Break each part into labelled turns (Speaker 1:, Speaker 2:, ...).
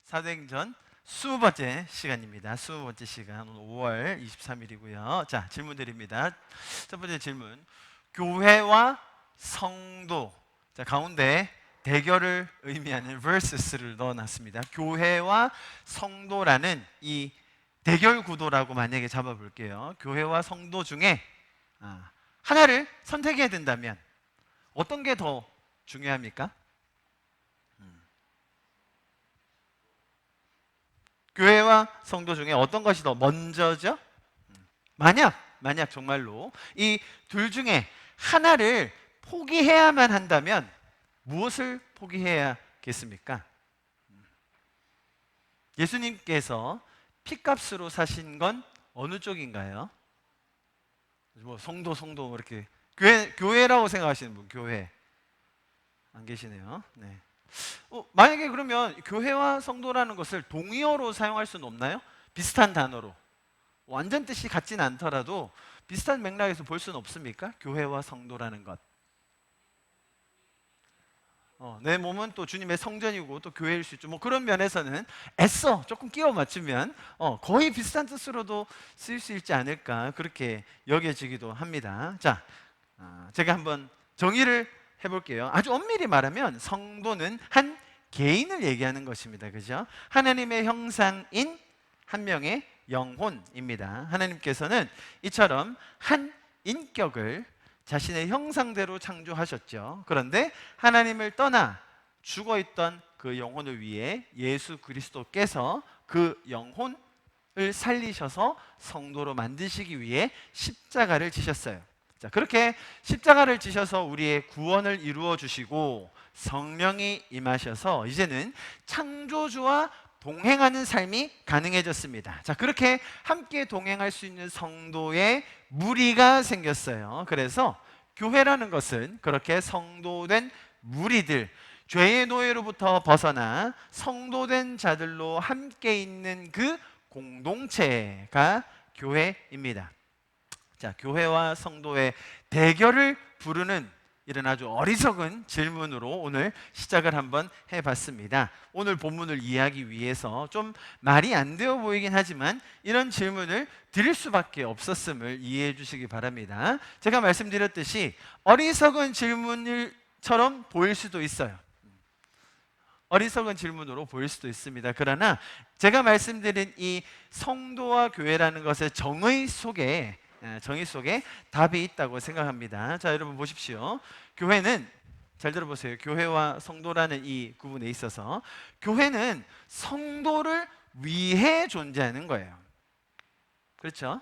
Speaker 1: 사도행전 20번째 시간입니다. 20번째 시간, 오늘 5월 23일이고요. 자, 질문 드립니다. 첫 번째 질문, 교회와 성도. 자, 가운데 대결을 의미하는 versus를 넣어놨습니다. 교회와 성도라는 이 대결 구도라고 만약에 잡아볼게요. 교회와 성도 중에 하나를 선택해야 된다면 어떤 게 더 중요합니까? 교회와 성도 중에 어떤 것이 더 먼저죠? 만약 정말로 이 둘 중에 하나를 포기해야만 한다면 무엇을 포기해야겠습니까? 예수님께서 피값으로 사신 건 어느 쪽인가요? 뭐 성도 이렇게 교회라고 생각하시는 분, 교회 안 계시네요. 네. 만약에 그러면 교회와 성도라는 것을 동의어로 사용할 수는 없나요? 비슷한 단어로. 완전 뜻이 같진 않더라도 비슷한 맥락에서 볼 수는 없습니까? 교회와 성도라는 것. 내 몸은 또 주님의 성전이고 또 교회일 수 있죠. 뭐 그런 면에서는 애써 조금 끼워 맞추면 거의 비슷한 뜻으로도 쓰일 수 있지 않을까, 그렇게 여겨지기도 합니다. 자, 제가 한번 정의를 해볼게요. 아주 엄밀히 말하면 성도는 한 개인을 얘기하는 것입니다. 그죠? 하나님의 형상인 한 명의 영혼입니다. 하나님께서는 이처럼 한 인격을 자신의 형상대로 창조하셨죠. 그런데 하나님을 떠나 죽어있던 그 영혼을 위해 예수 그리스도께서 그 영혼을 살리셔서 성도로 만드시기 위해 십자가를 지셨어요. 자, 그렇게 십자가를 지셔서 우리의 구원을 이루어 주시고 성령이 임하셔서 이제는 창조주와 동행하는 삶이 가능해졌습니다. 자, 그렇게 함께 동행할 수 있는 성도의 무리가 생겼어요. 그래서 교회라는 것은 그렇게 성도된 무리들, 죄의 노예로부터 벗어나 성도된 자들로 함께 있는 그 공동체가 교회입니다. 자, 교회와 성도의 대결을 부르는 이런 아주 어리석은 질문으로 오늘 시작을 한번 해봤습니다. 오늘 본문을 이해하기 위해서 좀 말이 안 되어 보이긴 하지만 이런 질문을 드릴 수밖에 없었음을 이해해 주시기 바랍니다. 제가 말씀드렸듯이 어리석은 질문처럼 보일 수도 있어요. 어리석은 질문으로 보일 수도 있습니다. 그러나 제가 말씀드린 이 성도와 교회라는 것의 정의 속에 답이 있다고 생각합니다. 자, 여러분 보십시오. 교회는, 잘 들어보세요. 교회와 성도라는 이 구분에 있어서 교회는 성도를 위해 존재하는 거예요. 그렇죠?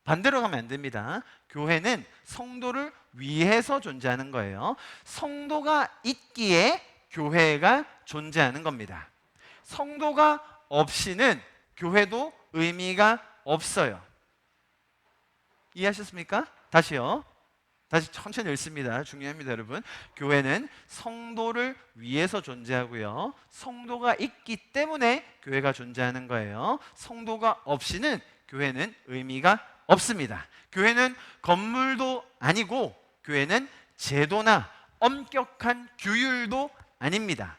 Speaker 1: 반대로 가면 안 됩니다. 교회는 성도를 위해서 존재하는 거예요. 성도가 있기에 교회가 존재하는 겁니다. 성도가 없이는 교회도 의미가 없어요. 이해하셨습니까? 다시요. 다시 천천히 읽습니다. 중요합니다, 여러분. 교회는 성도를 위해서 존재하고요. 성도가 있기 때문에 교회가 존재하는 거예요. 성도가 없이는 교회는 의미가 없습니다. 교회는 건물도 아니고 교회는 제도나 엄격한 규율도 아닙니다.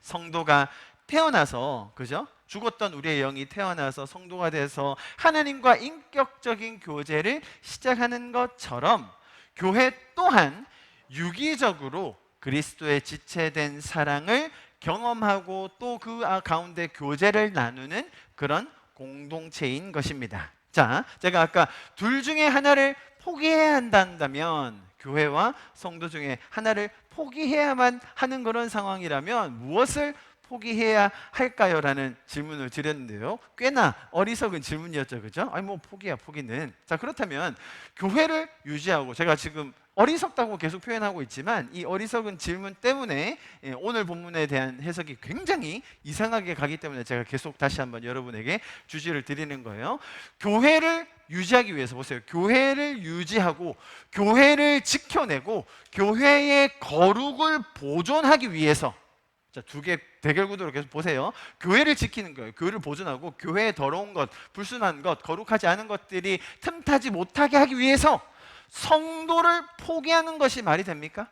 Speaker 1: 성도가 태어나서, 그죠? 죽었던 우리의 영이 태어나서 성도가 돼서 하나님과 인격적인 교제를 시작하는 것처럼 교회 또한 유기적으로 그리스도의 지체된 사랑을 경험하고 또 그 가운데 교제를 나누는 그런 공동체인 것입니다. 자, 제가 아까 둘 중에 하나를 포기해야 한다면, 교회와 성도 중에 하나를 포기해야만 하는 그런 상황이라면 무엇을 포기해야 할까요? 라는 질문을 드렸는데요. 꽤나 어리석은 질문이었죠. 그죠? 아니 뭐 포기야, 포기는. 자, 그렇다면 교회를 유지하고, 제가 지금 어리석다고 계속 표현하고 있지만 이 어리석은 질문 때문에 오늘 본문에 대한 해석이 굉장히 이상하게 가기 때문에 제가 계속 다시 한번 여러분에게 주제를 드리는 거예요. 교회를 유지하기 위해서, 보세요. 교회를 유지하고 교회를 지켜내고 교회의 거룩을 보존하기 위해서, 자, 두 개 대결 구도로 계속 보세요. 교회를 지키는 거예요. 교회를 보존하고 교회의 더러운 것, 불순한 것, 거룩하지 않은 것들이 틈타지 못하게 하기 위해서 성도를 포기하는 것이 말이 됩니까?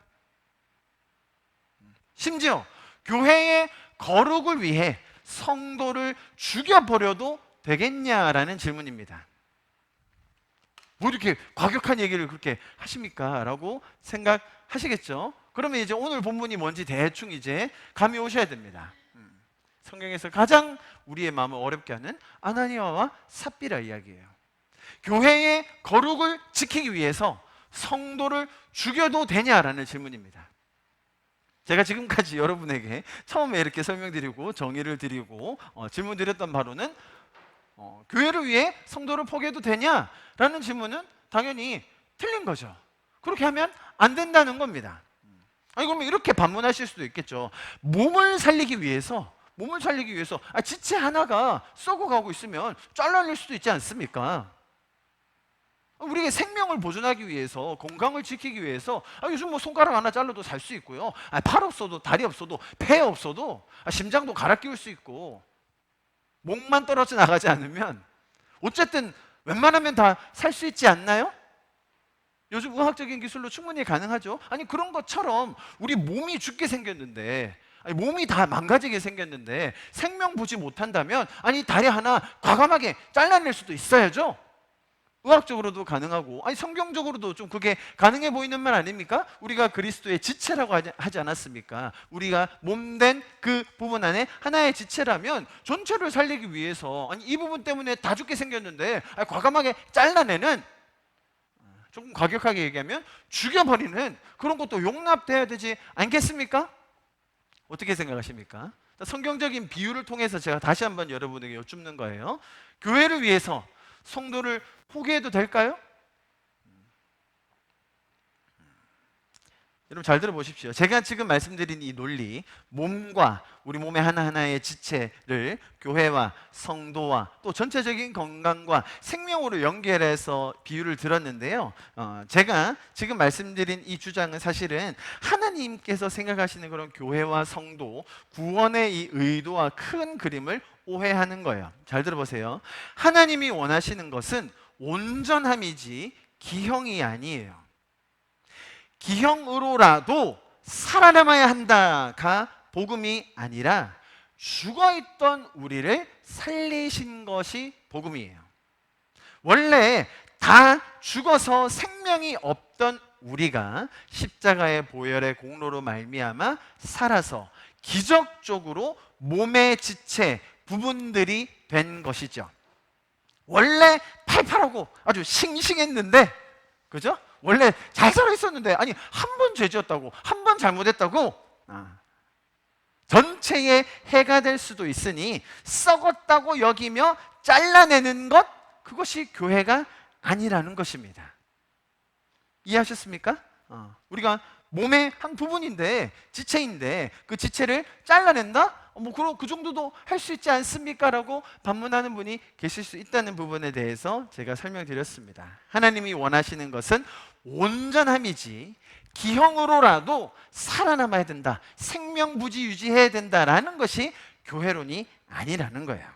Speaker 1: 심지어 교회의 거룩을 위해 성도를 죽여버려도 되겠냐라는 질문입니다. 뭐 이렇게 과격한 얘기를 그렇게 하십니까? 라고 생각하시겠죠? 그러면 이제 오늘 본문이 뭔지 대충 이제 감이 오셔야 됩니다. 성경에서 가장 우리의 마음을 어렵게 하는 아나니아와 삽비라 이야기예요. 교회의 거룩을 지키기 위해서 성도를 죽여도 되냐라는 질문입니다. 제가 지금까지 여러분에게 처음에 이렇게 설명드리고 정의를 드리고 질문 드렸던 바로는 교회를 위해 성도를 포기해도 되냐라는 질문은 당연히 틀린 거죠. 그렇게 하면 안 된다는 겁니다. 아니 그러면 이렇게 반문하실 수도 있겠죠. 몸을 살리기 위해서 지체 하나가 썩어가고 있으면 잘라낼 수도 있지 않습니까? 우리의 생명을 보존하기 위해서, 건강을 지키기 위해서 요즘 뭐 손가락 하나 잘라도 살 수 있고요. 팔 없어도, 다리 없어도, 폐 없어도 심장도 갈아 끼울 수 있고, 목만 떨어져 나가지 않으면 어쨌든 웬만하면 다 살 수 있지 않나요? 요즘 의학적인 기술로 충분히 가능하죠. 아니 그런 것처럼 우리 몸이 죽게 생겼는데, 몸이 다 망가지게 생겼는데 생명 보지 못한다면 다리 하나 과감하게 잘라낼 수도 있어야죠. 의학적으로도 가능하고 성경적으로도 좀 그게 가능해 보이는 말 아닙니까? 우리가 그리스도의 지체라고 하지 않았습니까? 우리가 몸된 그 부분 안에 하나의 지체라면 전체를 살리기 위해서 이 부분 때문에 다 죽게 생겼는데 과감하게 잘라내는, 조금 과격하게 얘기하면 죽여버리는 그런 것도 용납돼야 되지 않겠습니까? 어떻게 생각하십니까? 성경적인 비유를 통해서 제가 다시 한번 여러분에게 여쭙는 거예요. 교회를 위해서 성도를 포기해도 될까요? 여러분 잘 들어보십시오. 제가 지금 말씀드린 이 논리, 몸과 우리 몸의 하나하나의 지체를 교회와 성도와 또 전체적인 건강과 생명으로 연결해서 비유를 들었는데요. 제가 지금 말씀드린 이 주장은 사실은 하나님께서 생각하시는 그런 교회와 성도, 구원의 이 의도와 큰 그림을 오해하는 거예요. 잘 들어보세요. 하나님이 원하시는 것은 온전함이지 기형이 아니에요. 기형으로라도 살아남아야 한다가 복음이 아니라 죽어있던 우리를 살리신 것이 복음이에요. 원래 다 죽어서 생명이 없던 우리가 십자가의 보혈의 공로로 말미암아 살아서 기적적으로 몸의 지체 부분들이 된 것이죠. 원래 팔팔하고 아주 싱싱했는데, 그죠? 원래 잘 살아 있었는데 한 번 죄 지었다고, 한 번 잘못했다고 전체에 해가 될 수도 있으니 썩었다고 여기며 잘라내는 것, 그것이 교회가 아니라는 것입니다. 이해하셨습니까? 우리가 몸의 한 부분인데, 지체인데 그 지체를 잘라낸다? 그 정도도 할 수 있지 않습니까? 라고 반문하는 분이 계실 수 있다는 부분에 대해서 제가 설명드렸습니다. 하나님이 원하시는 것은 온전함이지 기형으로라도 살아남아야 된다, 생명부지 유지해야 된다라는 것이 교회론이 아니라는 거예요.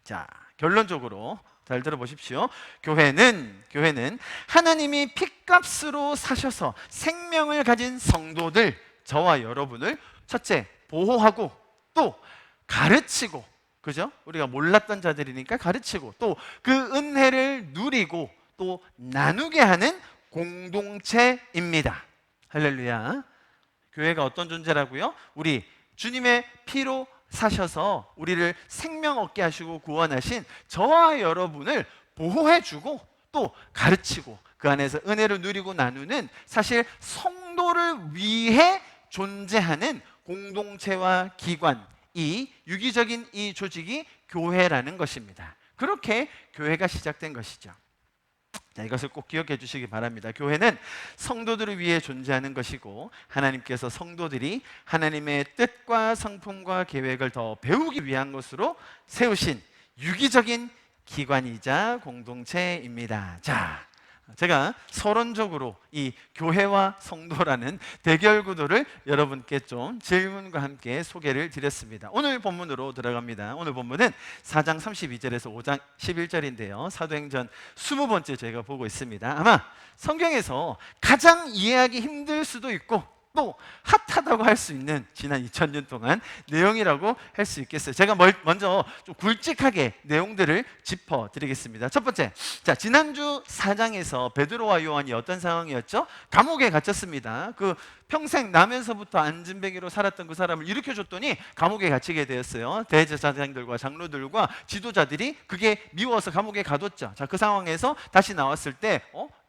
Speaker 1: 자, 결론적으로 잘 들어보십시오. 교회는 하나님이 핏값으로 사셔서 생명을 가진 성도들, 저와 여러분을 첫째 보호하고 또 가르치고, 그죠? 우리가 몰랐던 자들이니까 가르치고 또 그 은혜를 누리고 또 나누게 하는 공동체입니다. 할렐루야. 교회가 어떤 존재라고요? 우리 주님의 피로 사셔서 우리를 생명 얻게 하시고 구원하신 저와 여러분을 보호해주고 또 가르치고 그 안에서 은혜를 누리고 나누는, 사실 성도를 위해 존재하는 공동체와 기관, 이 유기적인 이 조직이 교회라는 것입니다. 그렇게 교회가 시작된 것이죠. 자, 이것을 꼭 기억해 주시기 바랍니다. 교회는 성도들을 위해 존재하는 것이고, 하나님께서 성도들이 하나님의 뜻과 성품과 계획을 더 배우기 위한 것으로 세우신 유기적인 기관이자 공동체입니다. 자, 제가 서론적으로 이 교회와 성도라는 대결 구도를 여러분께 좀 질문과 함께 소개를 드렸습니다. 오늘 본문으로 들어갑니다. 오늘 본문은 4장 32절에서 5장 11절인데요. 사도행전 20번째 저희가 보고 있습니다. 아마 성경에서 가장 이해하기 힘들 수도 있고 또 핫하다고 할 수 있는 지난 2000년 동안 내용이라고 할 수 있겠어요. 제가 먼저 좀 굵직하게 내용들을 짚어드리겠습니다. 첫 번째, 자, 지난주 4장에서 베드로와 요한이 어떤 상황이었죠? 감옥에 갇혔습니다. 그 평생 나면서부터 안진뱅이로 살았던 그 사람을 일으켜줬더니 감옥에 갇히게 되었어요. 대제사장들과 장로들과 지도자들이 그게 미워서 감옥에 가뒀죠. 자, 그 상황에서 다시 나왔을 때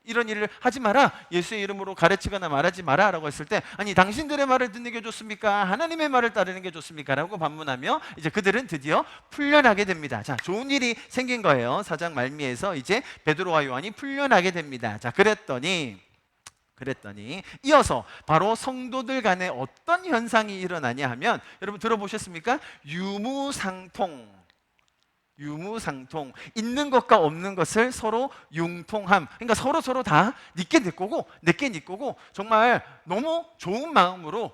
Speaker 1: 이런 일을 하지 마라, 예수의 이름으로 가르치거나 말하지 마라 라고 했을 때, 아니 당신들의 말을 듣는 게 좋습니까? 하나님의 말을 따르는 게 좋습니까? 라고 반문하며 이제 그들은 드디어 풀려나게 됩니다. 자, 좋은 일이 생긴 거예요. 4장 말미에서 이제 베드로와 요한이 풀려나게 됩니다. 자, 그랬더니 이어서 바로 성도들 간에 어떤 현상이 일어나냐 하면, 여러분 들어보셨습니까? 유무상통, 있는 것과 없는 것을 서로 융통함. 그러니까 서로 다 니께 내 거고 내게 네 거고, 정말 너무 좋은 마음으로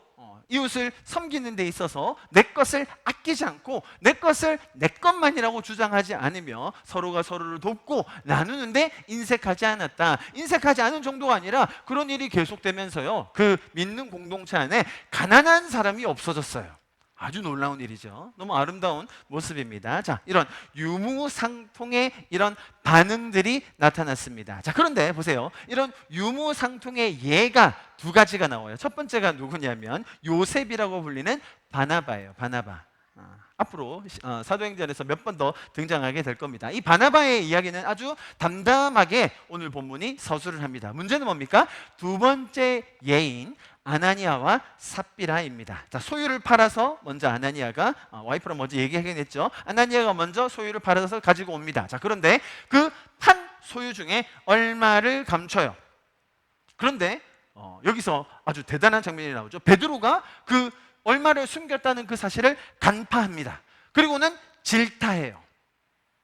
Speaker 1: 이웃을 섬기는 데 있어서 내 것을 아끼지 않고 내 것을 내 것만이라고 주장하지 않으며 서로가 서로를 돕고 나누는데 인색하지 않았다. 인색하지 않은 정도가 아니라 그런 일이 계속되면서요, 그 믿는 공동체 안에 가난한 사람이 없어졌어요. 아주 놀라운 일이죠. 너무 아름다운 모습입니다. 자, 이런 유무상통의 이런 반응들이 나타났습니다. 자, 그런데 보세요. 이런 유무상통의 예가 두 가지가 나와요. 첫 번째가 누구냐면 요셉이라고 불리는 바나바예요. 바나바. 앞으로 사도행전에서 몇 번 더 등장하게 될 겁니다. 이 바나바의 이야기는 아주 담담하게 오늘 본문이 서술을 합니다. 문제는 뭡니까? 두 번째 예인 아나니아와 삽비라입니다. 자, 소유를 팔아서 먼저 아나니아가 와이프랑 먼저 얘기하긴 했죠. 아나니아가 먼저 소유를 팔아서 가지고 옵니다. 자, 그런데 그 판 소유 중에 얼마를 감춰요. 그런데 여기서 아주 대단한 장면이 나오죠. 베드로가 그 얼마를 숨겼다는 그 사실을 간파합니다. 그리고는 질타해요.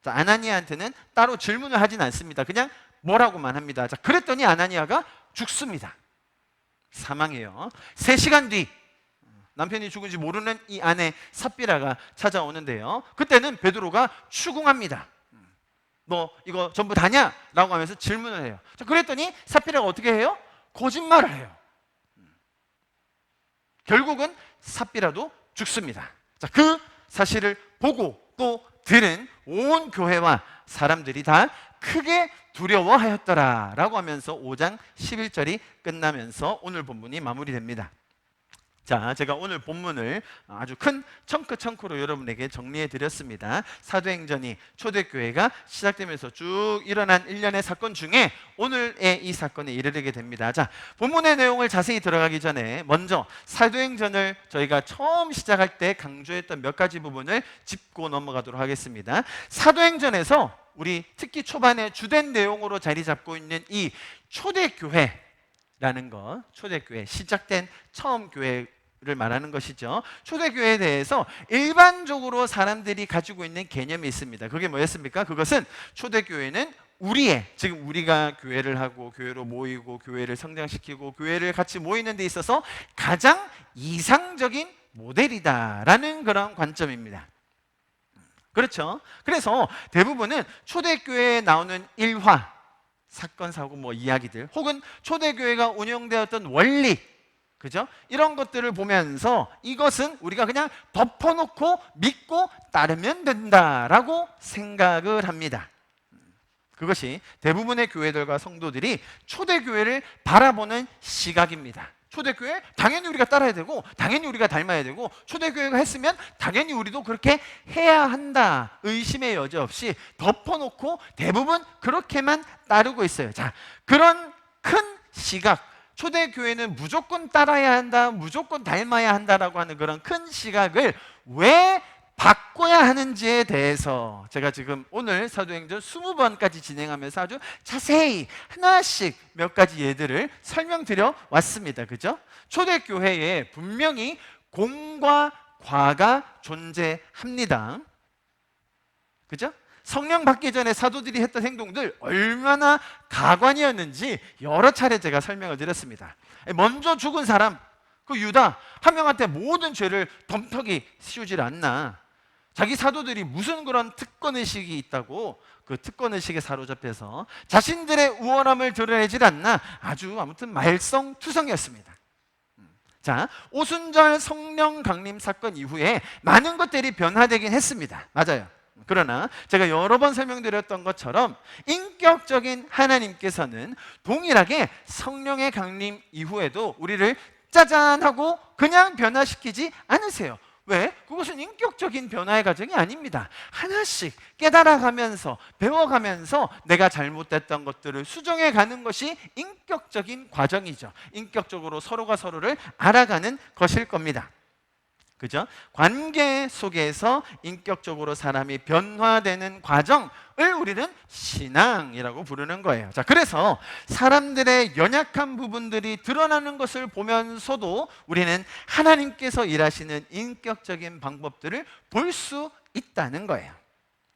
Speaker 1: 자, 아나니아한테는 따로 질문을 하진 않습니다. 그냥 뭐라고만 합니다. 자, 그랬더니 아나니아가 죽습니다. 사망해요. 3시간 뒤 남편이 죽은지 모르는 이 아내 삽비라가 찾아오는데요, 그때는 베드로가 추궁합니다. 너 이거 전부 다냐? 라고 하면서 질문을 해요. 자, 그랬더니 삽비라가 어떻게 해요? 거짓말을 해요. 결국은 삽비라도 죽습니다. 자, 그 사실을 보고 또 들은 온 교회와 사람들이 다 크게 두려워하였더라 라고 하면서 5장 11절이 끝나면서 오늘 본문이 마무리됩니다. 자, 제가 오늘 본문을 아주 큰 청크로 여러분에게 정리해 드렸습니다. 사도행전이 초대교회가 시작되면서 쭉 일어난 일련의 사건 중에 오늘의 이 사건에 이르게 됩니다. 자, 본문의 내용을 자세히 들어가기 전에 먼저 사도행전을 저희가 처음 시작할 때 강조했던 몇 가지 부분을 짚고 넘어가도록 하겠습니다. 사도행전에서 우리 특히 초반에 주된 내용으로 자리 잡고 있는 이 초대교회라는 것, 초대교회, 시작된 처음 교회를 말하는 것이죠. 초대교회에 대해서 일반적으로 사람들이 가지고 있는 개념이 있습니다. 그게 뭐였습니까? 그것은 초대교회는 지금 우리가 교회를 하고 교회로 모이고 교회를 성장시키고 교회를 같이 모이는 데 있어서 가장 이상적인 모델이다라는 그런 관점입니다. 그렇죠? 그래서 대부분은 초대교회에 나오는 일화, 사건, 사고, 이야기들, 혹은 초대교회가 운영되었던 원리, 그죠? 이런 것들을 보면서 이것은 우리가 그냥 덮어놓고 믿고 따르면 된다라고 생각을 합니다. 그것이 대부분의 교회들과 성도들이 초대교회를 바라보는 시각입니다. 초대교회 당연히 우리가 따라야 되고 당연히 우리가 닮아야 되고 초대교회가 했으면 당연히 우리도 그렇게 해야 한다, 의심의 여지 없이 덮어놓고 대부분 그렇게만 따르고 있어요. 자, 그런 큰 시각, 초대교회는 무조건 따라야 한다, 무조건 닮아야 한다라고 하는 그런 큰 시각을 왜 바꿔야 하는지에 대해서 제가 지금 오늘 사도행전 20번까지 진행하면서 아주 자세히 하나씩 몇 가지 예들을 설명드려 왔습니다. 그죠? 초대교회에 분명히 공과 과가 존재합니다. 그죠? 성령 받기 전에 사도들이 했던 행동들 얼마나 가관이었는지 여러 차례 제가 설명을 드렸습니다. 먼저 죽은 사람, 그 유다 한 명한테 모든 죄를 덤터기 씌우질 않나. 자기 사도들이 무슨 그런 특권의식이 있다고 그 특권의식에 사로잡혀서 자신들의 우월함을 드러내질 않나. 아주 아무튼 말썽투성이었습니다. 자, 오순절 성령 강림 사건 이후에 많은 것들이 변화되긴 했습니다. 맞아요. 그러나 제가 여러 번 설명드렸던 것처럼 인격적인 하나님께서는 동일하게 성령의 강림 이후에도 우리를 짜잔 하고 그냥 변화시키지 않으세요. 왜? 그것은 인격적인 변화의 과정이 아닙니다. 하나씩 깨달아가면서 배워가면서 내가 잘못됐던 것들을 수정해 가는 것이 인격적인 과정이죠. 인격적으로 서로가 서로를 알아가는 것일 겁니다. 그죠? 관계 속에서 인격적으로 사람이 변화되는 과정을 우리는 신앙이라고 부르는 거예요. 자, 그래서 사람들의 연약한 부분들이 드러나는 것을 보면서도 우리는 하나님께서 일하시는 인격적인 방법들을 볼 수 있다는 거예요.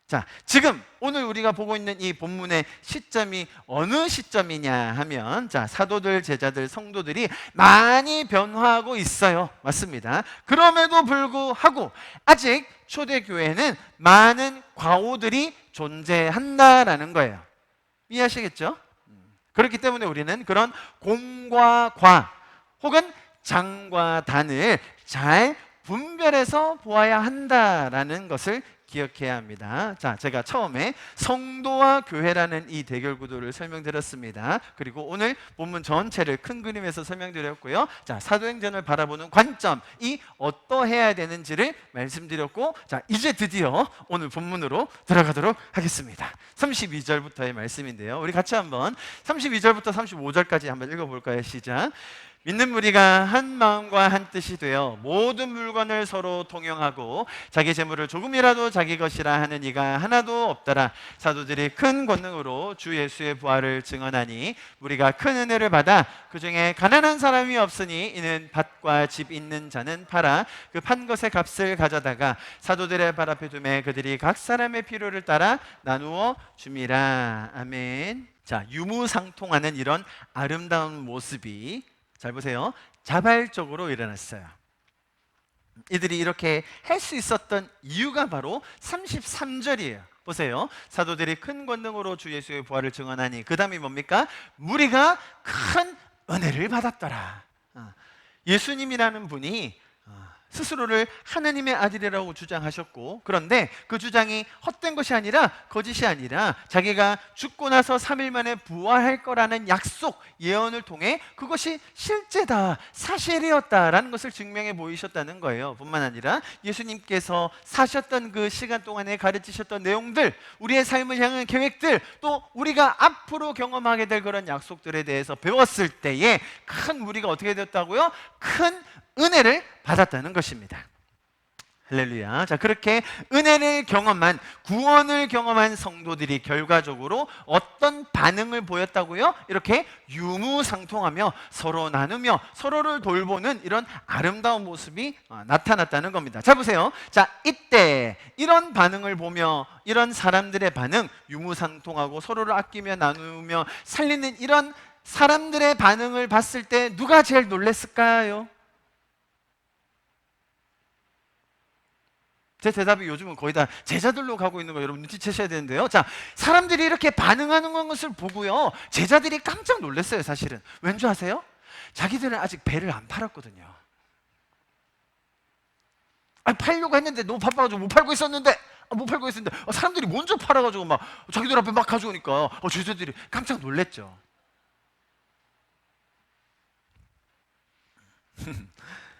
Speaker 1: 자, 지금 오늘 우리가 보고 있는 이 본문의 시점이 어느 시점이냐 하면, 자, 사도들, 제자들, 성도들이 많이 변화하고 있어요. 맞습니다. 그럼에도 불구하고 아직 초대교회는 많은 과오들이 존재한다라는 거예요. 이해하시겠죠? 그렇기 때문에 우리는 그런 공과 과 혹은 장과 단을 잘 분별해서 보아야 한다라는 것을 기억해야 합니다. 자, 제가 처음에 성도와 교회라는 이 대결 구도를 설명드렸습니다. 그리고 오늘 본문 전체를 큰 그림에서 설명드렸고요. 자, 사도행전을 바라보는 관점이 어떠해야 되는지를 말씀드렸고, 자, 이제 드디어 오늘 본문으로 들어가도록 하겠습니다. 32절부터의 말씀인데요. 우리 같이 한번 32절부터 35절까지 한번 읽어볼까요? 시작. 믿는 무리가 한 마음과 한 뜻이 되어 모든 물건을 서로 통용하고 자기 재물을 조금이라도 자기 것이라 하는 이가 하나도 없더라. 사도들이 큰 권능으로 주 예수의 부활을 증언하니 무리가 큰 은혜를 받아 그 중에 가난한 사람이 없으니 이는 밭과 집 있는 자는 팔아 그 판 것의 값을 가져다가 사도들의 발 앞에 두매 그들이 각 사람의 필요를 따라 나누어 줌이라. 아멘. 자, 유무상통하는 이런 아름다운 모습이, 잘 보세요, 자발적으로 일어났어요. 이들이 이렇게 할 수 있었던 이유가 바로 33절이에요. 보세요. 사도들이 큰 권능으로 주 예수의 부활을 증언하니, 그 다음이 뭡니까? 무리가 큰 은혜를 받았더라. 예수님이라는 분이 스스로를 하나님의 아들이라고 주장하셨고, 그런데 그 주장이 헛된 것이 아니라, 거짓이 아니라 자기가 죽고 나서 3일 만에 부활할 거라는 약속, 예언을 통해 그것이 실제다, 사실이었다라는 것을 증명해 보이셨다는 거예요. 뿐만 아니라 예수님께서 사셨던 그 시간 동안에 가르치셨던 내용들, 우리의 삶을 향한 계획들, 또 우리가 앞으로 경험하게 될 그런 약속들에 대해서 배웠을 때에 큰 무리가 어떻게 되었다고요? 큰 은혜를 받았다는 것입니다. 할렐루야. 자, 그렇게 은혜를 경험한, 구원을 경험한 성도들이 결과적으로 어떤 반응을 보였다고요? 이렇게 유무상통하며 서로 나누며 서로를 돌보는 이런 아름다운 모습이 나타났다는 겁니다. 자, 보세요. 자, 이때 이런 반응을 보며, 이런 사람들의 반응, 유무상통하고 서로를 아끼며 나누며 살리는 이런 사람들의 반응을 봤을 때 누가 제일 놀랬을까요? 제 대답이 요즘은 거의 다 제자들로 가고 있는 거 여러분 눈치채셔야 되는데요. 자, 사람들이 이렇게 반응하는 것을 보고요, 제자들이 깜짝 놀랐어요. 사실은 왠 줄 아세요? 자기들은 아직 배를 안 팔았거든요. 아니, 팔려고 했는데 너무 바빠가지고 못 팔고 있었는데, 사람들이 먼저 팔아가지고 막 자기들 앞에 막 가져오니까 제자들이 깜짝 놀랐죠.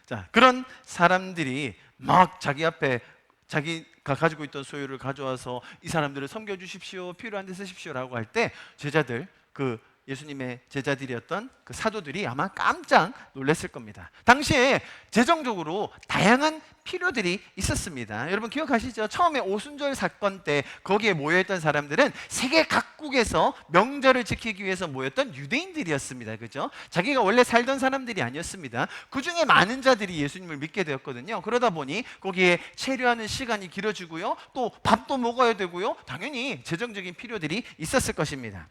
Speaker 1: 자, 그런 사람들이 막 자기 앞에 자기가 가지고 있던 소유를 가져와서 이 사람들을 섬겨주십시오, 필요한 데 쓰십시오라고 할 때 제자들, 그 예수님의 제자들이었던 그 사도들이 아마 깜짝 놀랐을 겁니다. 당시에 재정적으로 다양한 필요들이 있었습니다. 여러분 기억하시죠? 처음에 오순절 사건 때 거기에 모여있던 사람들은 세계 각국에서 명절을 지키기 위해서 모였던 유대인들이었습니다. 그죠? 자기가 원래 살던 사람들이 아니었습니다. 그 중에 많은 자들이 예수님을 믿게 되었거든요. 그러다 보니 거기에 체류하는 시간이 길어지고요, 또 밥도 먹어야 되고요, 당연히 재정적인 필요들이 있었을 것입니다.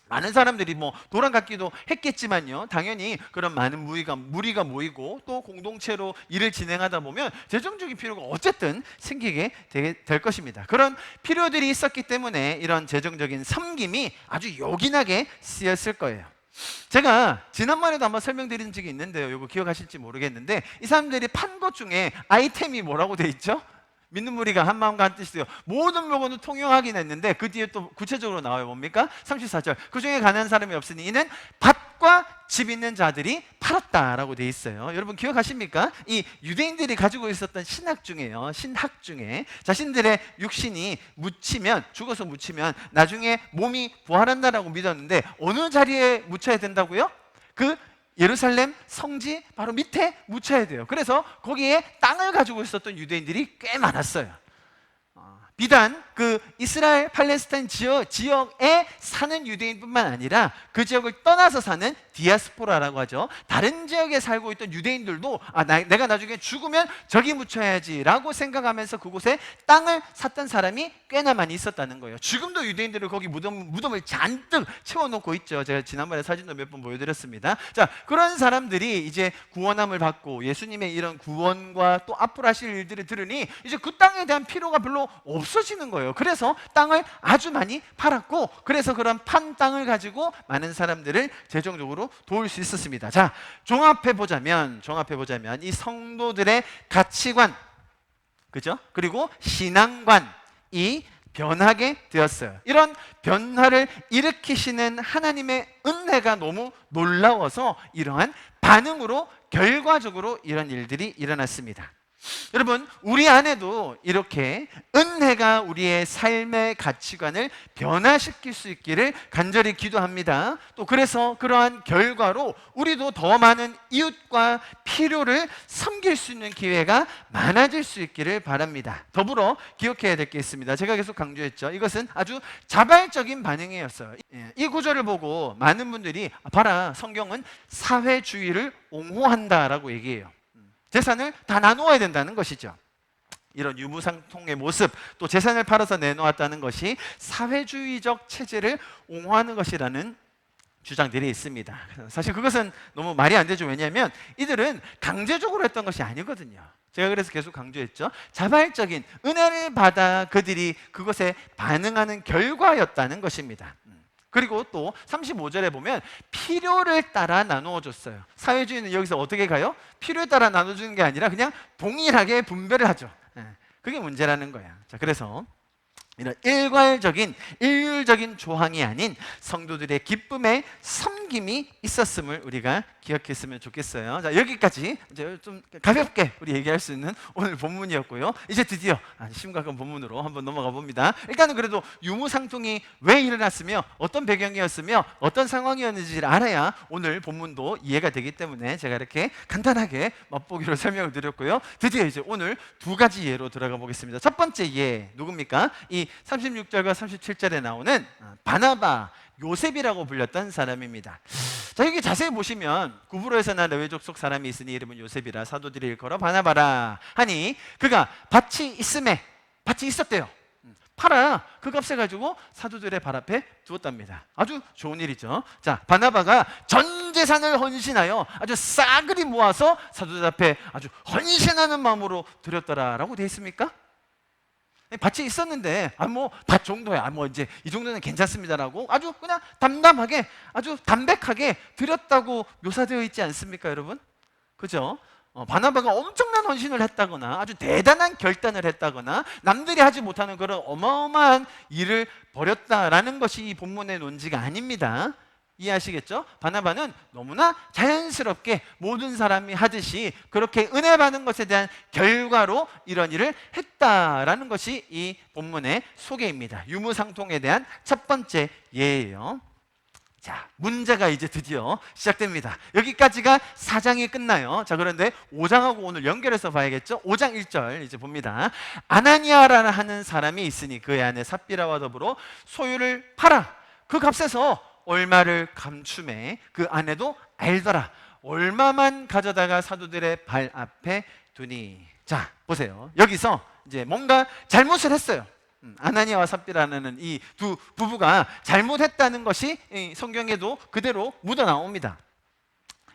Speaker 1: 많은 사람들이 뭐 도랑받기도 했겠지만요, 당연히 그런 많은 무리가 모이고 또 공동체로 일을 진행하다 보면 재정적인 필요가 어쨌든 생기게 될 것입니다. 그런 필요들이 있었기 때문에 이런 재정적인 섬김이 아주 요긴하게 쓰였을 거예요. 제가 지난번에도 한번 설명드린 적이 있는데요. 이거 기억하실지 모르겠는데 이 사람들이 판 것 중에 아이템이 뭐라고 돼 있죠? 믿는 무리가 한 마음과 한 뜻이요 모든 물건을 통용하긴 했는데 그 뒤에 또 구체적으로 나와요. 뭡니까? 34절 그 중에 가난한 사람이 없으니 이는 밭과 집 있는 자들이 팔았다라고 돼 있어요. 여러분 기억하십니까? 이 유대인들이 가지고 있었던 신학 중에요, 신학 중에 자신들의 육신이 묻히면, 죽어서 묻히면 나중에 몸이 부활한다라고 믿었는데 어느 자리에 묻혀야 된다고요? 그 예루살렘 성지 바로 밑에 묻혀야 돼요. 그래서 거기에 땅을 가지고 있었던 유대인들이 꽤 많았어요. 비단 그 이스라엘 팔레스타인 지역에 사는 유대인뿐만 아니라 그 지역을 떠나서 사는 디아스포라라고 하죠. 다른 지역에 살고 있던 유대인들도 내가 나중에 죽으면 저기 묻혀야지 라고 생각하면서 그곳에 땅을 샀던 사람이 꽤나 많이 있었다는 거예요. 지금도 유대인들은 거기 무덤을 잔뜩 채워놓고 있죠. 제가 지난번에 사진도 몇 번 보여드렸습니다. 자, 그런 사람들이 이제 구원함을 받고 예수님의 이런 구원과 또 앞으로 하실 일들을 들으니 이제 그 땅에 대한 필요가 별로 없어지는 거예요. 그래서 땅을 아주 많이 팔았고, 그래서 그런 판 땅을 가지고 많은 사람들을 재정적으로 도울 수 있었습니다. 자, 종합해 보자면 이 성도들의 가치관, 그죠? 그리고 신앙관이 변하게 되었어요. 이런 변화를 일으키시는 하나님의 은혜가 너무 놀라워서 이러한 반응으로 결과적으로 이런 일들이 일어났습니다. 여러분, 우리 안에도 이렇게 은혜가 우리의 삶의 가치관을 변화시킬 수 있기를 간절히 기도합니다. 또 그래서 그러한 결과로 우리도 더 많은 이웃과 필요를 섬길 수 있는 기회가 많아질 수 있기를 바랍니다. 더불어 기억해야 될 게 있습니다. 제가 계속 강조했죠. 이것은 아주 자발적인 반응이었어요. 이 구절을 보고 많은 분들이 봐라, 성경은 사회주의를 옹호한다라고 얘기해요. 재산을 다 나누어야 된다는 것이죠. 이런 유무상통의 모습, 또 재산을 팔아서 내놓았다는 것이 사회주의적 체제를 옹호하는 것이라는 주장들이 있습니다. 사실 그것은 너무 말이 안 되죠. 왜냐하면 이들은 강제적으로 했던 것이 아니거든요. 제가 그래서 계속 강조했죠. 자발적인 은혜를 받아 그들이 그것에 반응하는 결과였다는 것입니다. 그리고 또 35절에 보면 필요를 따라 나누어 줬어요. 사회주의는 여기서 어떻게 가요? 필요에 따라 나눠주는 게 아니라 그냥 동일하게 분배를 하죠. 그게 문제라는 거야. 자, 그래서 이런 일률적인 조항이 아닌 성도들의 기쁨의 섬김이 있었음을 우리가 기억했으면 좋겠어요. 자, 여기까지 이제 좀 가볍게 우리 얘기할 수 있는 오늘 본문이었고요. 이제 드디어 심각한 본문으로 한번 넘어가 봅니다. 일단은 그래도 유무상통이 왜 일어났으며 어떤 배경이었으며 어떤 상황이었는지를 알아야 오늘 본문도 이해가 되기 때문에 제가 이렇게 간단하게 맛보기로 설명을 드렸고요. 드디어 이제 오늘 두 가지 예로 들어가 보겠습니다. 첫 번째 예, 누굽니까? 이 36절과 37절에 나오는 바나바, 요셉이라고 불렸던 사람입니다. 자, 여기 자세히 보시면 구브로에서나 레위 족속 사람이 있으니 이름은 요셉이라 사도들이 일컬어 바나바라 하니 그가 밭이 있었대요. 팔아 그 값을 가지고 사도들의 발 앞에 두었답니다. 아주 좋은 일이죠. 자, 바나바가 전 재산을 헌신하여 아주 싸그리 모아서 사도들 앞에 아주 헌신하는 마음으로 드렸더라라고 되어 있습니까? 밭이 있었는데 밭 정도야, 이제 이 정도는 괜찮습니다라고 아주 그냥 담담하게, 아주 담백하게 드렸다고 묘사되어 있지 않습니까, 여러분? 그죠? 바나바가 엄청난 헌신을 했다거나 아주 대단한 결단을 했다거나 남들이 하지 못하는 그런 어마어마한 일을 벌였다라는 것이 이 본문의 논지가 아닙니다. 이해하시겠죠? 바나바는 너무나 자연스럽게 모든 사람이 하듯이 그렇게 은혜 받는 것에 대한 결과로 이런 일을 했다라는 것이 이 본문의 소개입니다. 유무상통에 대한 첫 번째 예예요. 자, 문제가 이제 드디어 시작됩니다. 여기까지가 4장이 끝나요. 자, 그런데 5장하고 오늘 연결해서 봐야겠죠? 5장 1절 이제 봅니다. 아나니아라 하는 사람이 있으니 그의 아내 삽비라와 더불어 소유를 팔아 그 값에서 얼마를 감춤해 그 아내도 알더라. 얼마만 가져다가 사도들의 발 앞에 두니. 자, 보세요. 여기서 이제 뭔가 잘못을 했어요. 아나니아와 삽비라는 이 두 부부가 잘못했다는 것이 성경에도 그대로 묻어 나옵니다.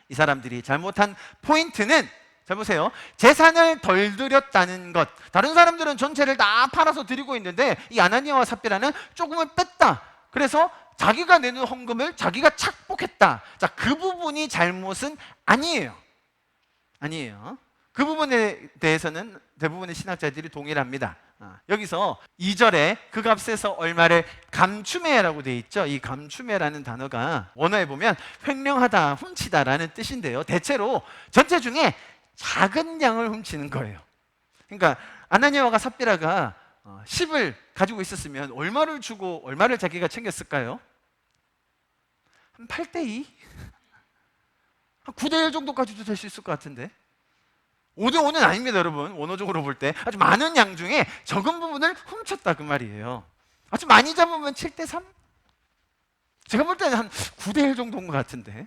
Speaker 1: 이 사람들이 잘못한 포인트는, 잘 보세요. 재산을 덜 드렸다는 것. 다른 사람들은 전체를 다 팔아서 드리고 있는데 이 아나니아와 삽비라는 조금을 뺐다. 그래서 자기가 내는 헌금을 자기가 착복했다. 자, 그 부분이 잘못은 아니에요. 아니에요. 그 부분에 대해서는 대부분의 신학자들이 동일합니다. 여기서 2절에 그 값에서 얼마를 감추매라고 되어 있죠. 이 감추매라는 단어가 원어에 보면 횡령하다, 훔치다라는 뜻인데요. 대체로 전체 중에 작은 양을 훔치는 거예요. 그러니까 아나니아와 삽비라가 10을 가지고 있었으면 얼마를 주고 얼마를 자기가 챙겼을까요? 한 8대2? 한 9대1 정도까지도 될 수 있을 것 같은데 5대5는 아닙니다, 여러분. 원어적으로 볼 때 아주 많은 양 중에 적은 부분을 훔쳤다 그 말이에요. 아주 많이 잡으면 7대3? 제가 볼 때는 한 9대1 정도인 것 같은데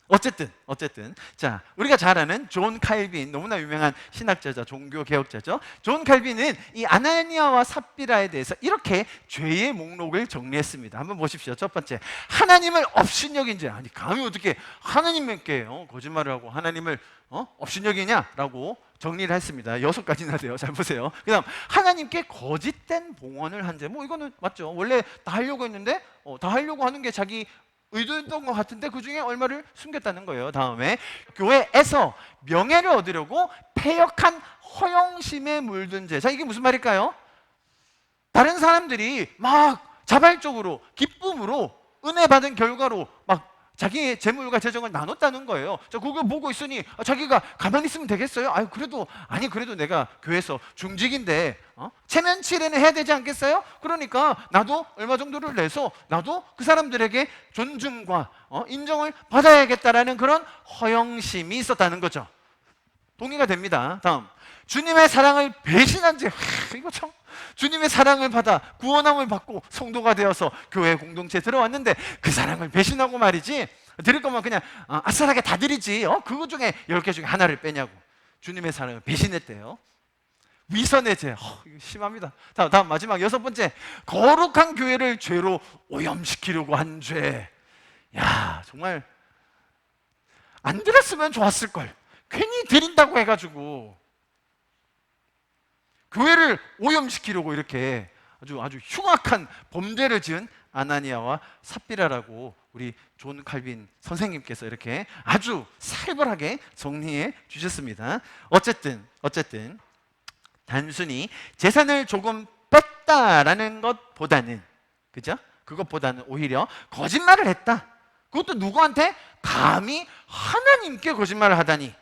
Speaker 1: 어쨌든 자, 우리가 잘 아는 존 칼빈, 너무나 유명한 신학자죠. 종교 개혁자죠. 존 칼빈은 이 아나니아와 삽비라에 대해서 이렇게 죄의 목록을 정리했습니다. 한번 보십시오. 첫 번째, 하나님을 업신여긴 죄. 아니, 감히 어떻게 하나님께 거짓말을 하고 하나님을 업신여기냐라고 정리를 했습니다. 6가지나 돼요. 잘 보세요. 그 다음, 하나님께 거짓된 봉헌을 한 죄. 뭐 이거는 맞죠. 원래 다 하려고 했는데 다 하려고 하는 게 자기 의도했던 것 같은데 그 중에 얼마를 숨겼다는 거예요. 다음에, 교회에서 명예를 얻으려고 패역한 허영심에 물든 죄. 자, 이게 무슨 말일까요? 다른 사람들이 막 자발적으로 기쁨으로 은혜 받은 결과로 막 자기의 재물과 재정을 나눴다는 거예요. 저 그거 보고 있으니 자기가 가만히 있으면 되겠어요? 그래도 내가 교회에서 중직인데 체면치레는 해야 되지 않겠어요? 그러니까 나도 얼마 정도를 내서 나도 그 사람들에게 존중과 인정을 받아야겠다라는 그런 허영심이 있었다는 거죠. 동의가 됩니다. 다음, 주님의 사랑을 배신한 죄. 이거 참, 주님의 사랑을 받아 구원함을 받고 성도가 되어서 교회 공동체에 들어왔는데 그 사랑을 배신하고 말이지, 드릴 거면 그냥 아싸하게 다 드리지, 그거 중에 10개 중에 하나를 빼냐고. 주님의 사랑을 배신했대요. 위선의 죄. 이거 심합니다. 다음 마지막 6번째, 거룩한 교회를 죄로 오염시키려고 한 죄. 야, 정말 안 드렸으면 좋았을 걸. 괜히 드린다고 해가지고 교회를 오염시키려고 이렇게 아주 흉악한 범죄를 지은 아나니아와 삽비라라고 우리 존 칼빈 선생님께서 이렇게 아주 살벌하게 정리해 주셨습니다. 어쨌든 단순히 재산을 조금 뺐다라는 것보다는, 그죠? 그것보다는 오히려 거짓말을 했다. 그것도 누구한테? 감히 하나님께 거짓말을 하다니.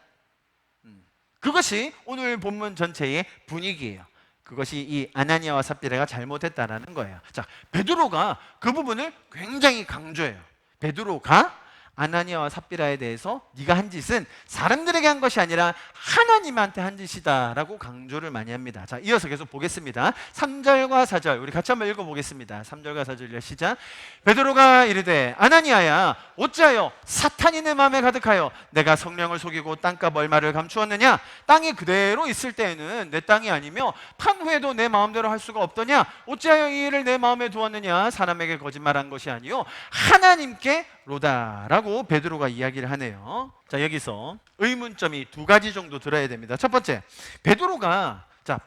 Speaker 1: 그것이 오늘 본문 전체의 분위기예요. 그것이 이 아나니아와 삽비라가 잘못했다라는 거예요. 자, 베드로가 그 부분을 굉장히 강조해요. 베드로가 아나니아와 삽비라에 대해서 네가 한 짓은 사람들에게 한 것이 아니라 하나님한테 한 짓이다라고 강조를 많이 합니다. 자, 이어서 계속 보겠습니다. 3절과 4절 우리 같이 한번 읽어보겠습니다. 3절과 4절 시작. 베드로가 이르되 아나니아야, 어찌하여 사탄이 내 마음에 가득하여 내가 성령을 속이고 땅값 얼마를 감추었느냐? 땅이 그대로 있을 때에는 내 땅이 아니며 판 후에도 내 마음대로 할 수가 없더냐? 어찌하여 이 일을 내 마음에 두었느냐? 사람에게 거짓말한 것이 아니요 하나님께 로다라고 베드로가 이야기를 하네요. 자, 여기서 의문점이 2가지 정도 들어야 됩니다. 첫 번째, 베드로가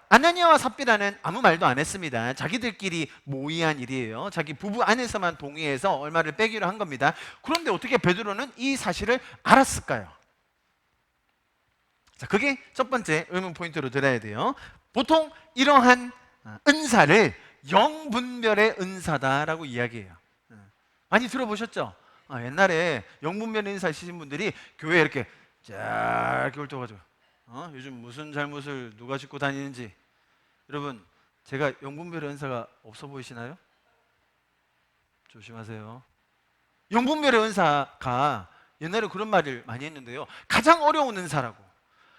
Speaker 1: 아나니아와 삽비라는 아무 말도 안 했습니다. 자기들끼리 모의한 일이에요. 자기 부부 안에서만 동의해서 얼마를 빼기로 한 겁니다. 그런데 어떻게 베드로는 이 사실을 알았을까요? 자, 그게 첫 번째 의문 포인트로 들어야 돼요. 보통 이러한 은사를 영분별의 은사다라고 이야기해요. 많이 들어보셨죠? 옛날에 영분별 인사 있으신 분들이 교회에 이렇게 쫙 이렇게 훑어가지고 요즘 무슨 잘못을 누가 짓고 다니는지. 여러분, 제가 영분별 은사가 없어 보이시나요? 조심하세요. 영분별의 은사가 옛날에 그런 말을 많이 했는데요, 가장 어려운 은사라고,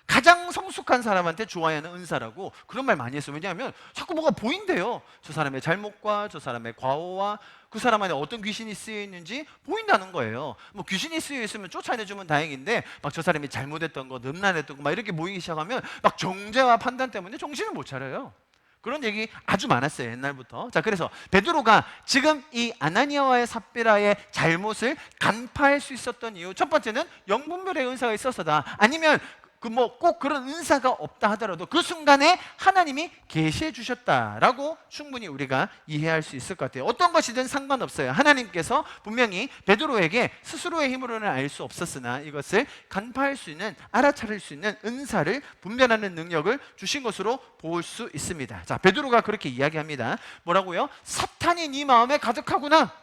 Speaker 1: 가장 성숙한 사람한테 좋아야 하는 은사라고 그런 말 많이 했어요. 왜냐하면 자꾸 뭐가 보인대요. 저 사람의 잘못과 저 사람의 과오와 그 사람 안에 어떤 귀신이 쓰여 있는지 보인다는 거예요. 뭐 귀신이 쓰여 있으면 쫓아내주면 다행인데 막 저 사람이 잘못했던 거, 음란했던 거 막 이렇게 보이기 시작하면 막 정죄와 판단 때문에 정신을 못 차려요. 그런 얘기 아주 많았어요, 옛날부터. 자, 그래서 베드로가 지금 이 아나니아와의 삽비라의 잘못을 간파할 수 있었던 이유, 첫 번째는 영분별의 은사가 있어서다. 아니면 그 뭐 꼭 그런 은사가 없다 하더라도 그 순간에 하나님이 계시해 주셨다라고 충분히 우리가 이해할 수 있을 것 같아요. 어떤 것이든 상관없어요. 하나님께서 분명히 베드로에게 스스로의 힘으로는 알 수 없었으나 이것을 간파할 수 있는, 알아차릴 수 있는 은사를 분별하는 능력을 주신 것으로 볼 수 있습니다. 자, 베드로가 그렇게 이야기합니다. 뭐라고요? 사탄이 네 마음에 가득하구나.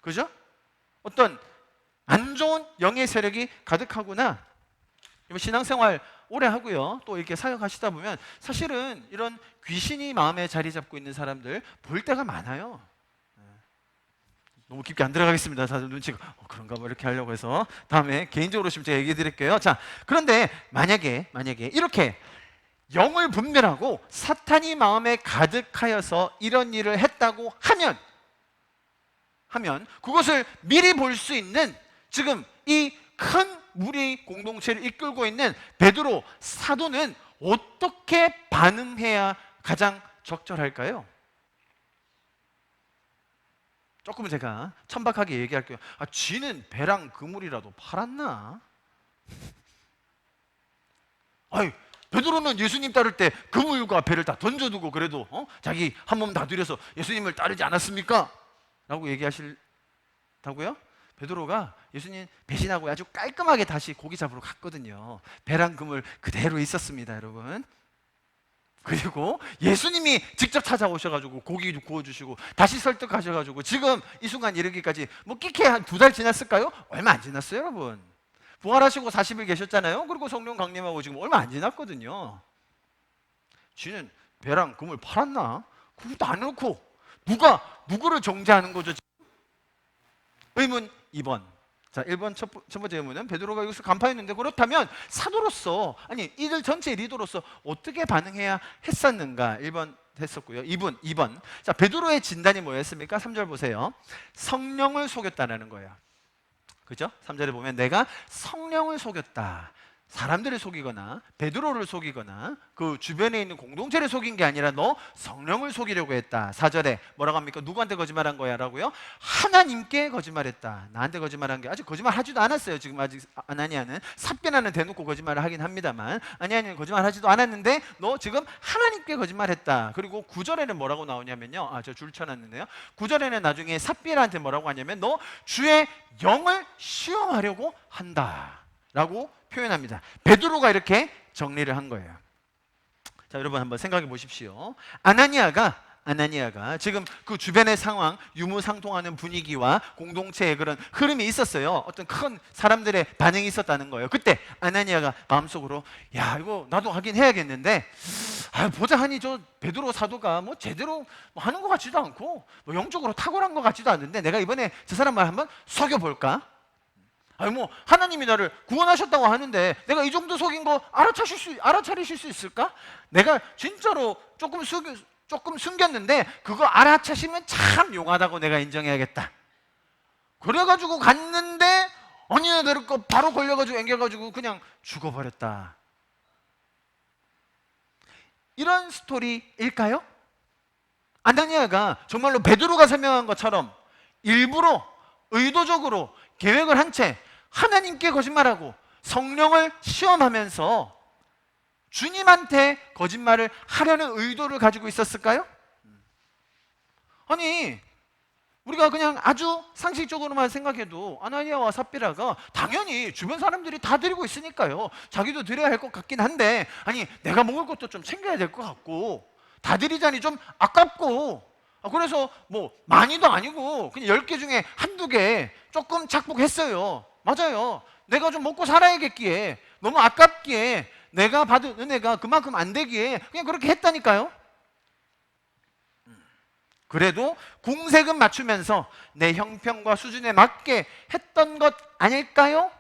Speaker 1: 그죠? 어떤 안 좋은 영의 세력이 가득하구나. 신앙생활 오래 하고요, 또 이렇게 사역하시다 보면 사실은 이런 귀신이 마음에 자리 잡고 있는 사람들 볼 때가 많아요. 너무 깊게 안 들어가겠습니다. 다들 눈치가 그런가 뭐 이렇게 하려고 해서 다음에 개인적으로 좀 제가 얘기해 드릴게요. 자, 그런데 만약에 이렇게 영을 분별하고 사탄이 마음에 가득하여서 이런 일을 했다고 하면 그것을 미리 볼 수 있는, 지금 이 큰 무리 공동체를 이끌고 있는 베드로 사도는 어떻게 반응해야 가장 적절할까요? 조금 제가 천박하게 얘기할게요. 쥐는 배랑 그물이라도 팔았나? 아이, 베드로는 예수님 따를 때 그물과 배를 다 던져두고 그래도 자기 한 몸 다 들여서 예수님을 따르지 않았습니까? 라고 얘기하실다고요? 베드로가 예수님 배신하고 아주 깔끔하게 다시 고기 잡으러 갔거든요. 배랑 그물 그대로 있었습니다, 여러분. 그리고 예수님이 직접 찾아오셔가지고 고기 구워주시고 다시 설득하셔가지고 지금 이 순간 이르기까지 뭐 끼케 한 2달 지났을까요? 얼마 안 지났어요, 여러분. 부활하시고 40일 계셨잖아요. 그리고 성령 강림하고 지금 얼마 안 지났거든요. 쥐는 배랑 그물 팔았나? 그것도 안 해놓고 누가 누구를 정죄하는 거죠? 의문 2번. 자, 1번 첫 번째 의문은 베드로가 여기서 간파했는데 그렇다면 사도로서, 아니 이들 전체의 리더로서 어떻게 반응해야 했었는가? 1번 했었고요. 2번. 자, 베드로의 진단이 뭐였습니까? 3절 보세요. 성령을 속였다라는 거예요. 그죠? 3절에 보면 내가 성령을 속였다. 사람들을 속이거나 베드로를 속이거나 그 주변에 있는 공동체를 속인 게 아니라 너 성령을 속이려고 했다. 4절에 뭐라고 합니까? 누구한테 거짓말한 거야? 라고요? 하나님께 거짓말했다. 나한테 거짓말한 게, 아직 거짓말하지도 않았어요. 지금 아직 아나니아는 삽변하는 대놓고 거짓말을 하긴 합니다만 아나니아는 거짓말하지도 않았는데 너 지금 하나님께 거짓말했다. 그리고 9절에는 뭐라고 나오냐면요, 저 줄 쳐놨는데요, 9절에는 나중에 삽비라한테 뭐라고 하냐면 너 주의 영을 시험하려고 한다 라고 표현합니다. 베드로가 이렇게 정리를 한 거예요. 자, 여러분 한번 생각해 보십시오. 아나니아가 지금 그 주변의 상황, 유무상통하는 분위기와 공동체의 그런 흐름이 있었어요. 어떤 큰 사람들의 반응이 있었다는 거예요. 그때 아나니아가 마음속으로 야, 이거 나도 하긴 해야겠는데 보자 하니 저 베드로 사도가 뭐 제대로 뭐 하는 것 같지도 않고 뭐 영적으로 탁월한 것 같지도 않는데 내가 이번에 저 사람 말 한번 속여볼까? 뭐 하나님이 나를 구원하셨다고 하는데 내가 이 정도 속인 거 알아차리실 수 있을까? 내가 진짜로 조금 숨겼는데 그거 알아차시면 참 용하다고 내가 인정해야겠다. 그래가지고 갔는데 언니네 들을 거 바로 걸려가지고 앵겨가지고 그냥 죽어버렸다. 이런 스토리일까요? 아나니아가 정말로 베드로가 설명한 것처럼 일부러 의도적으로 계획을 한 채 하나님께 거짓말하고 성령을 시험하면서 주님한테 거짓말을 하려는 의도를 가지고 있었을까요? 아니, 우리가 그냥 아주 상식적으로만 생각해도 아나니아와 삽비라가 당연히 주변 사람들이 다 드리고 있으니까요, 자기도 드려야 할 것 같긴 한데, 아니 내가 먹을 것도 좀 챙겨야 될 것 같고 다 드리자니 좀 아깝고, 그래서 뭐 많이도 아니고 그냥 10개 중에 한두 개 조금 착복했어요. 맞아요. 내가 좀 먹고 살아야겠기에, 너무 아깝기에, 내가 받은 은혜가 그만큼 안 되기에 그냥 그렇게 했다니까요. 그래도 공세금 맞추면서 내 형편과 수준에 맞게 했던 것 아닐까요?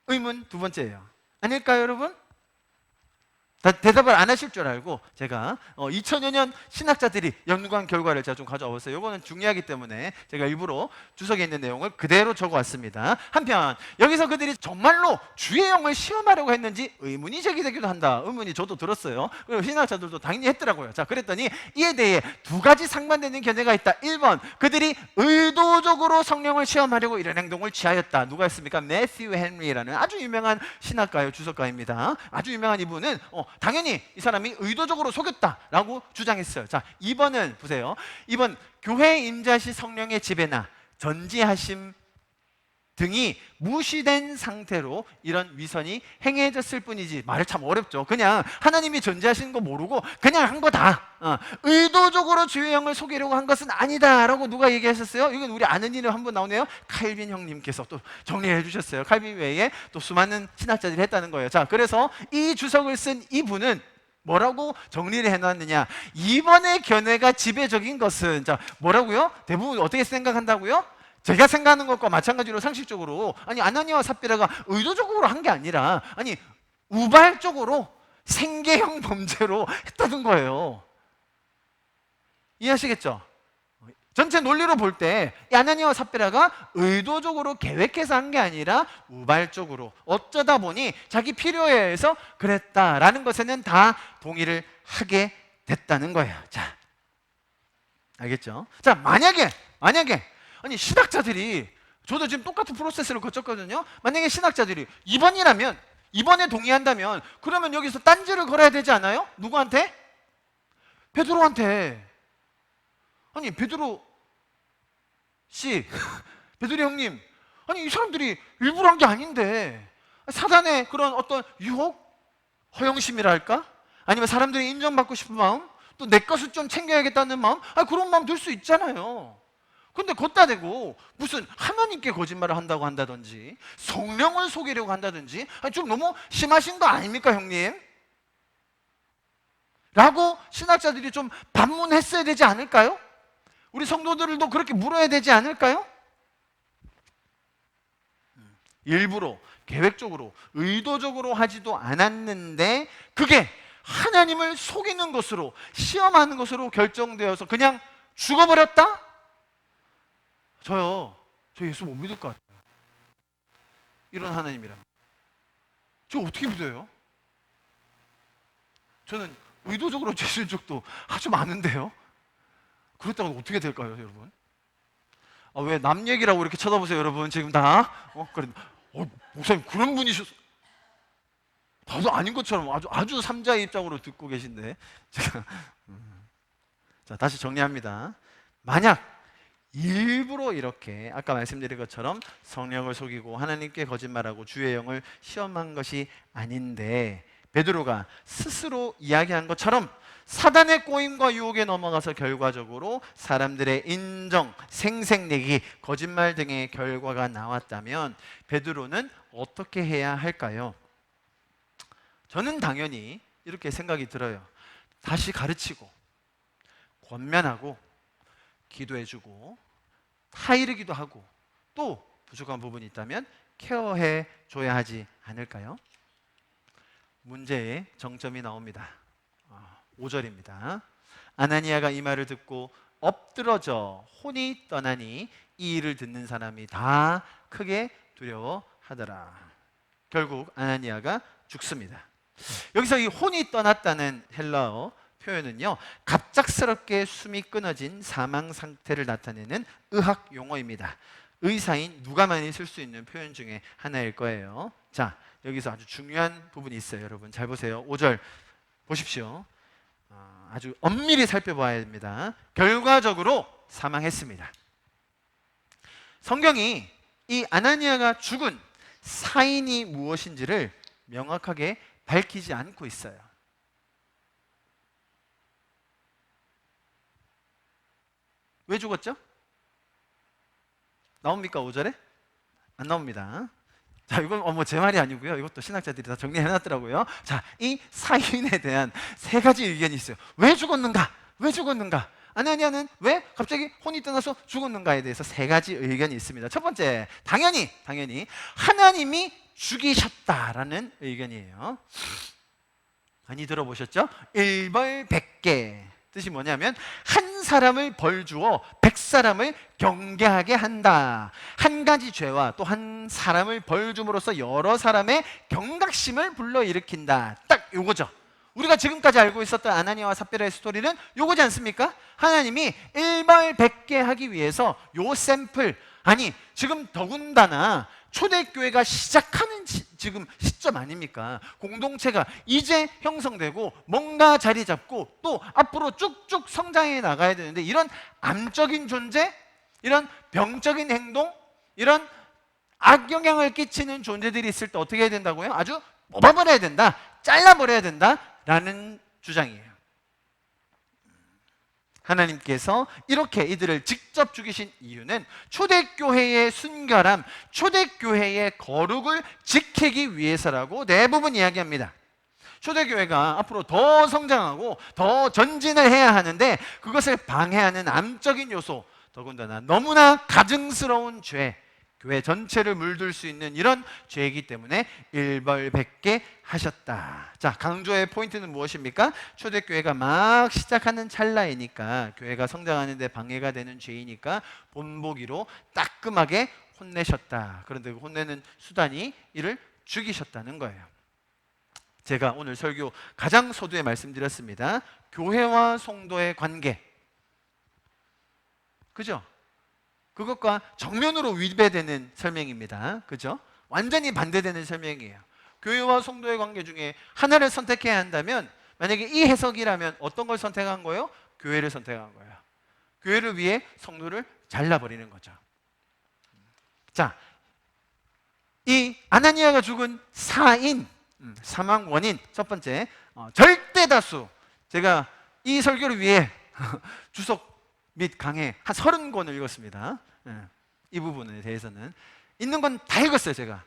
Speaker 1: 의문 2번째예요. 아닐까요, 여러분? 대답을 안 하실 줄 알고 제가 2000여 년 신학자들이 연구한 결과를 제가 좀 가져와 봤어요. 이거는 중요하기 때문에 제가 일부러 주석에 있는 내용을 그대로 적어왔습니다. 한편 여기서 그들이 정말로 주의 영을 시험하려고 했는지 의문이 제기되기도 한다. 의문이 저도 들었어요. 그리고 신학자들도 당연히 했더라고요. 자, 그랬더니 이에 대해 두 가지 상반되는 견해가 있다. 1번, 그들이 의도적으로 성령을 시험하려고 이런 행동을 취하였다. 누가 했습니까? 매튜 헨리라는 아주 유명한 신학가요, 주석가입니다. 아주 유명한 이분은 당연히 이 사람이 의도적으로 속였다라고 주장했어요. 자, 2번은 보세요. 2번, 교회 임재하신 성령의 지배나 전지하심 등이 무시된 상태로 이런 위선이 행해졌을 뿐이지. 말을 참 어렵죠. 그냥 하나님이 전지하시는 거 모르고 그냥 한 거다. 의도적으로 주의 영을 속이려고 한 것은 아니다라고 누가 얘기하셨어요? 이건 우리 아는 이름 한번 나오네요. 칼빈 형님께서 또 정리해 주셨어요. 칼빈 외에 또 수많은 신학자들이 했다는 거예요. 자, 그래서 이 주석을 쓴 이분은 뭐라고 정리를 해놨느냐? 이번의 견해가 지배적인 것은, 자, 뭐라고요? 대부분 어떻게 생각한다고요? 제가 생각하는 것과 마찬가지로 상식적으로, 아니 아나니아와 삽비라가 의도적으로 한 게 아니라, 아니 우발적으로 생계형 범죄로 했다는 거예요. 이해하시겠죠? 전체 논리로 볼 때 아나니아와 삽비라가 의도적으로 계획해서 한 게 아니라 우발적으로 어쩌다 보니 자기 필요에 의해서 그랬다라는 것에는 다 동의를 하게 됐다는 거예요. 자, 알겠죠? 자, 만약에 아니 신학자들이, 저도 지금 똑같은 프로세스를 거쳤거든요. 만약에 신학자들이 이번에 동의한다면 그러면 여기서 딴지를 걸어야 되지 않아요? 누구한테? 베드로한테. 아니 베드로 씨, 베드로 형님, 아니 이 사람들이 일부러 한 게 아닌데 사단의 그런 어떤 유혹, 허영심이랄까? 아니면 사람들이 인정받고 싶은 마음, 또 내 것을 좀 챙겨야겠다는 마음, 그런 마음 들 수 있잖아요. 근데 걷다 대고 무슨 하나님께 거짓말을 한다고 한다든지 성령을 속이려고 한다든지, 좀 너무 심하신 거 아닙니까 형님? 라고 신학자들이 좀 반문했어야 되지 않을까요? 우리 성도들도 그렇게 물어야 되지 않을까요? 일부러 계획적으로 의도적으로 하지도 않았는데 그게 하나님을 속이는 것으로, 시험하는 것으로 결정되어서 그냥 죽어버렸다? 저 예수 못 믿을 것 같아요. 이런 하나님이랑 저 어떻게 믿어요? 저는 의도적으로 죄 지은 적도 아주 많은데요. 그렇다고 어떻게 될까요, 여러분? 왜 남 얘기라고 이렇게 쳐다보세요, 여러분? 지금 다 그래. 목사님 그런 분이셨어. 나도 아닌 것처럼 아주 삼자의 입장으로 듣고 계신데 제가 자, 다시 정리합니다. 만약 일부러 이렇게 아까 말씀드린 것처럼 성령을 속이고 하나님께 거짓말하고 주의 영을 시험한 것이 아닌데 베드로가 스스로 이야기한 것처럼 사단의 꼬임과 유혹에 넘어가서 결과적으로 사람들의 인정, 생색내기, 거짓말 등의 결과가 나왔다면 베드로는 어떻게 해야 할까요? 저는 당연히 이렇게 생각이 들어요. 다시 가르치고 권면하고 기도해주고 타이르기도 하고 또 부족한 부분이 있다면 케어해 줘야 하지 않을까요? 문제의 정점이 나옵니다. 5절입니다. 아나니아가 이 말을 듣고 엎드러져 혼이 떠나니 이 일을 듣는 사람이 다 크게 두려워하더라. 결국 아나니아가 죽습니다. 여기서 이 혼이 떠났다는 헬라어 표현은요, 갑작스럽게 숨이 끊어진 사망 상태를 나타내는 의학 용어입니다. 의사인 누가만이 쓸 수 있는 표현 중에 하나일 거예요. 자, 여기서 아주 중요한 부분이 있어요. 여러분 잘 보세요. 5절 보십시오. 아주 엄밀히 살펴봐야 됩니다. 결과적으로 사망했습니다. 성경이 이 아나니아가 죽은 사인이 무엇인지를 명확하게 밝히지 않고 있어요. 왜 죽었죠? 나옵니까? 5절에? 안 나옵니다. 자, 이건 제 말이 아니고요. 이것도 신학자들이 다 정리해놨더라고요. 자, 이 사인에 대한 세 가지 의견이 있어요. 왜 죽었는가? 왜 죽었는가? 아나니아는 왜 갑자기 혼이 떠나서 죽었는가에 대해서 세 가지 의견이 있습니다. 첫 번째, 당연히 하나님이 죽이셨다라는 의견이에요. 많이 들어보셨죠? 일벌백계. 뜻이 뭐냐면 한 사람을 벌 주어 100사람을 경계하게 한다. 한 가지 죄와 또 한 사람을 벌 줌으로써 여러 사람의 경각심을 불러일으킨다. 딱 요거죠. 우리가 지금까지 알고 있었던 아나니아와 삽비라의 스토리는 요거지 않습니까? 하나님이 일벌백계 하기 위해서 요 샘플, 아니 지금 더군다나 초대교회가 시작하는 지금 시점 아닙니까? 공동체가 이제 형성되고 뭔가 자리 잡고 또 앞으로 쭉쭉 성장해 나가야 되는데, 이런 암적인 존재, 이런 병적인 행동, 이런 악영향을 끼치는 존재들이 있을 때 어떻게 해야 된다고요? 아주 뽑아버려야 된다, 잘라버려야 된다라는 주장이에요. 하나님께서 이렇게 이들을 직접 죽이신 이유는 초대교회의 순결함, 초대교회의 거룩을 지키기 위해서라고 대부분 이야기합니다. 초대교회가 앞으로 더 성장하고 더 전진을 해야 하는데 그것을 방해하는 암적인 요소, 더군다나 너무나 가증스러운 죄, 교회 전체를 물들 수 있는 이런 죄이기 때문에 일벌백계 하셨다. 자, 강조의 포인트는 무엇입니까? 초대교회가 막 시작하는 찰나이니까, 교회가 성장하는 데 방해가 되는 죄이니까 본보기로 따끔하게 혼내셨다. 그런데 그 혼내는 수단이 이를 죽이셨다는 거예요. 제가 오늘 설교 가장 서두에 말씀드렸습니다. 교회와 성도의 관계, 그죠? 그것과 정면으로 위배되는 설명입니다. 그죠? 완전히 반대되는 설명이에요. 교회와 성도의 관계 중에 하나를 선택해야 한다면, 만약에 이 해석이라면 어떤 걸 선택한 거예요? 교회를 선택한 거예요. 교회를 위해 성도를 잘라버리는 거죠. 자, 이 아나니아가 죽은 사인, 사망 원인 첫 번째, 절대 다수. 제가 이 설교를 위해 주석 및 강해 한 30권을 읽었습니다. 이 부분에 대해서는 있는 건 다 읽었어요. 제가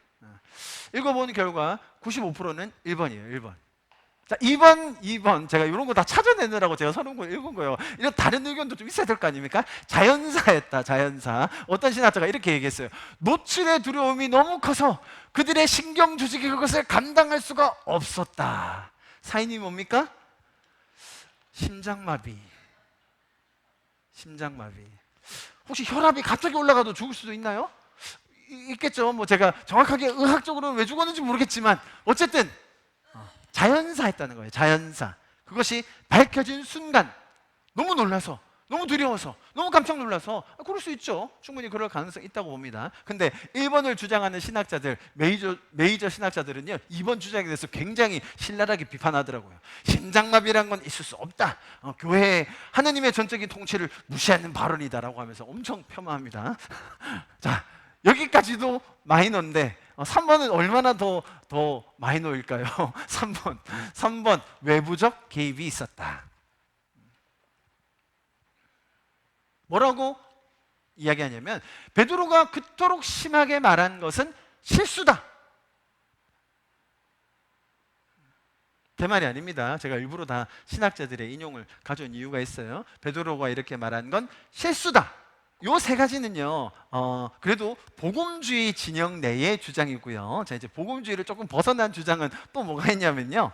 Speaker 1: 읽어본 결과 95%는 1번이에요. 1번. 자, 2번 제가 이런 거 다 찾아내느라고 제가 30권 읽은 거예요. 이런 다른 의견도 좀 있어야 될 거 아닙니까? 자연사였다. 자연사. 어떤 신학자가 이렇게 얘기했어요. 노출의 두려움이 너무 커서 그들의 신경 조직이 그것을 감당할 수가 없었다. 사인이 뭡니까? 심장마비. 혹시 혈압이 갑자기 올라가도 죽을 수도 있나요? 있겠죠. 뭐 제가 정확하게 의학적으로는 왜 죽었는지 모르겠지만 어쨌든 자연사했다는 거예요. 자연사. 그것이 밝혀진 순간 너무 놀라서, 너무 두려워서, 너무 깜짝 놀라서 그럴 수 있죠. 충분히 그럴 가능성이 있다고 봅니다. 근데 1번을 주장하는 신학자들, 메이저 신학자들은요, 2번 주장에 대해서 굉장히 신랄하게 비판하더라고요. 심장마비라는 건 있을 수 없다. 교회의 하나님의 전적인 통치를 무시하는 발언이다라고 하면서 엄청 폄하합니다. 자, 여기까지도 마이너인데 3번은 얼마나 더 마이너일까요? 3번 외부적 개입이 있었다. 뭐라고 이야기하냐면, 베드로가 그토록 심하게 말한 것은 실수다. 제 말이 아닙니다. 제가 일부러 다 신학자들의 인용을 가져온 이유가 있어요. 베드로가 이렇게 말한 건 실수다. 요 세 가지는요, 그래도 복음주의 진영 내의 주장이고요. 자, 이제 복음주의를 조금 벗어난 주장은 또 뭐가 있냐면요,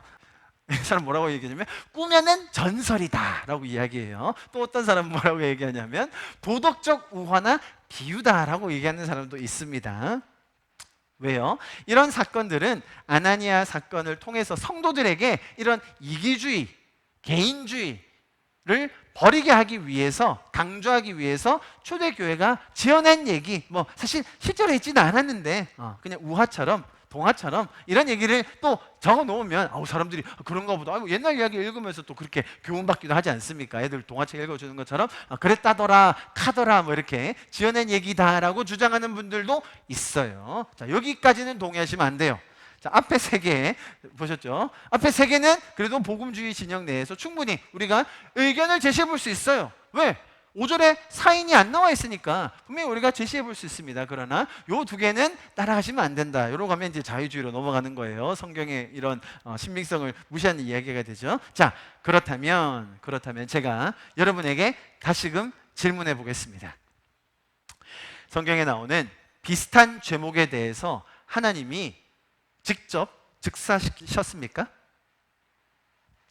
Speaker 1: 이 사람 뭐라고 얘기하냐면 꾸며낸 전설이다 라고 이야기해요. 또 어떤 사람은 뭐라고 얘기하냐면 도덕적 우화나 비유다라고 얘기하는 사람도 있습니다. 왜요? 이런 사건들은 아나니아 사건을 통해서 성도들에게 이런 이기주의, 개인주의를 버리게 하기 위해서, 강조하기 위해서 초대교회가 지어낸 얘기, 뭐 사실 실제로 있지는 않았는데 그냥 우화처럼, 동화처럼 이런 얘기를 또 적어 놓으면 사람들이 그런가 보다, 옛날 이야기 읽으면서 또 그렇게 교훈받기도 하지 않습니까? 애들 동화책 읽어주는 것처럼 그랬다더라, 카더라, 뭐 이렇게 지어낸 얘기다라고 주장하는 분들도 있어요. 자, 여기까지는 동의하시면 안 돼요. 자, 앞에 세 개 보셨죠? 앞에 세 개는 그래도 복음주의 진영 내에서 충분히 우리가 의견을 제시해 볼 수 있어요. 왜? 5절에 사인이 안 나와 있으니까 분명히 우리가 제시해 볼 수 있습니다. 그러나 요 두 개는 따라가시면 안 된다. 이러고 가면 이제 자유주의로 넘어가는 거예요. 성경의 이런 신빙성을 무시하는 이야기가 되죠. 자, 그렇다면 제가 여러분에게 다시금 질문해 보겠습니다. 성경에 나오는 비슷한 죄목에 대해서 하나님이 직접 즉사시키셨습니까?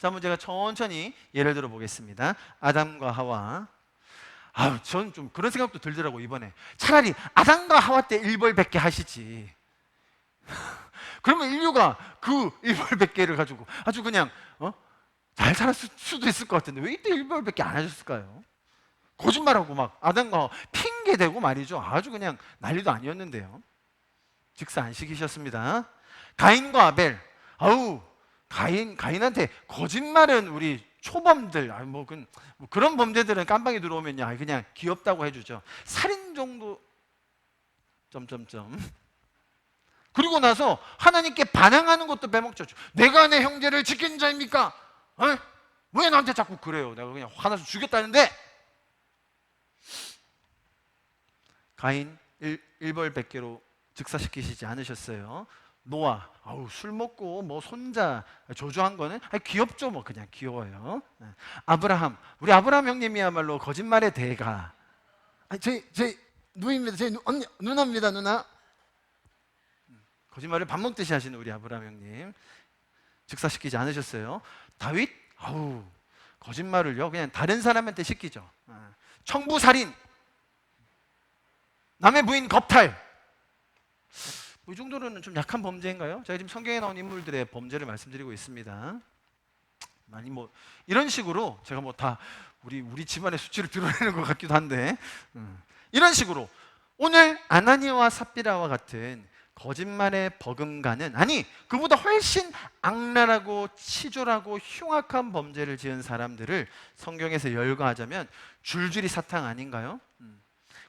Speaker 1: 자, 한번 제가 천천히 예를 들어 보겠습니다. 아담과 하와. 저는 좀 그런 생각도 들더라고 이번에. 차라리 아담과 하와 때 일벌백계 하시지. 그러면 인류가 그 일벌백계를 가지고 아주 그냥 잘 살았을 수도 있을 것 같은데 왜 이때 일벌백계 안 하셨을까요? 거짓말하고 막 아담과 하와 핑계 대고 말이죠. 아주 그냥 난리도 아니었는데요. 즉사 안 시키셨습니다. 가인과 아벨. 가인한테 거짓말은 우리 초범들, 뭐 그런 범죄들은 깜빡이 들어오면요, 그냥 귀엽다고 해주죠. 살인 정도, 점점점. 그리고 나서 하나님께 반항하는 것도 빼먹죠. 내가 내 형제를 지킨 자입니까? 왜 나한테 자꾸 그래요? 내가 그냥 화나서 죽였다는데. 가인 일벌백계로 즉사시키시지 않으셨어요. 노아, 술 먹고 뭐 손자 조주한 거는 귀엽죠. 뭐 그냥 귀여워요. 아브라함, 우리 아브라함 형님이야말로 거짓말의 대가. 저희 누이입니다. 저희 언니, 누나입니다. 누나. 거짓말을 밥 먹듯이 하시는 우리 아브라함 형님 즉사시키지 않으셨어요. 다윗, 거짓말을요 그냥 다른 사람한테 시키죠. 청부살인, 남의 부인 겁탈. 이 정도로는 좀 약한 범죄인가요? 제가 지금 성경에 나온 인물들의 범죄를 말씀드리고 있습니다. 많이 뭐 이런 식으로 제가 뭐 다 우리 집안의 수치를 드러내는 것 같기도 한데, 이런 식으로 오늘 아나니아와 삽비라와 같은 거짓말의 버금가는, 아니 그보다 훨씬 악랄하고 치졸하고 흉악한 범죄를 지은 사람들을 성경에서 열거하자면 줄줄이 사탕 아닌가요?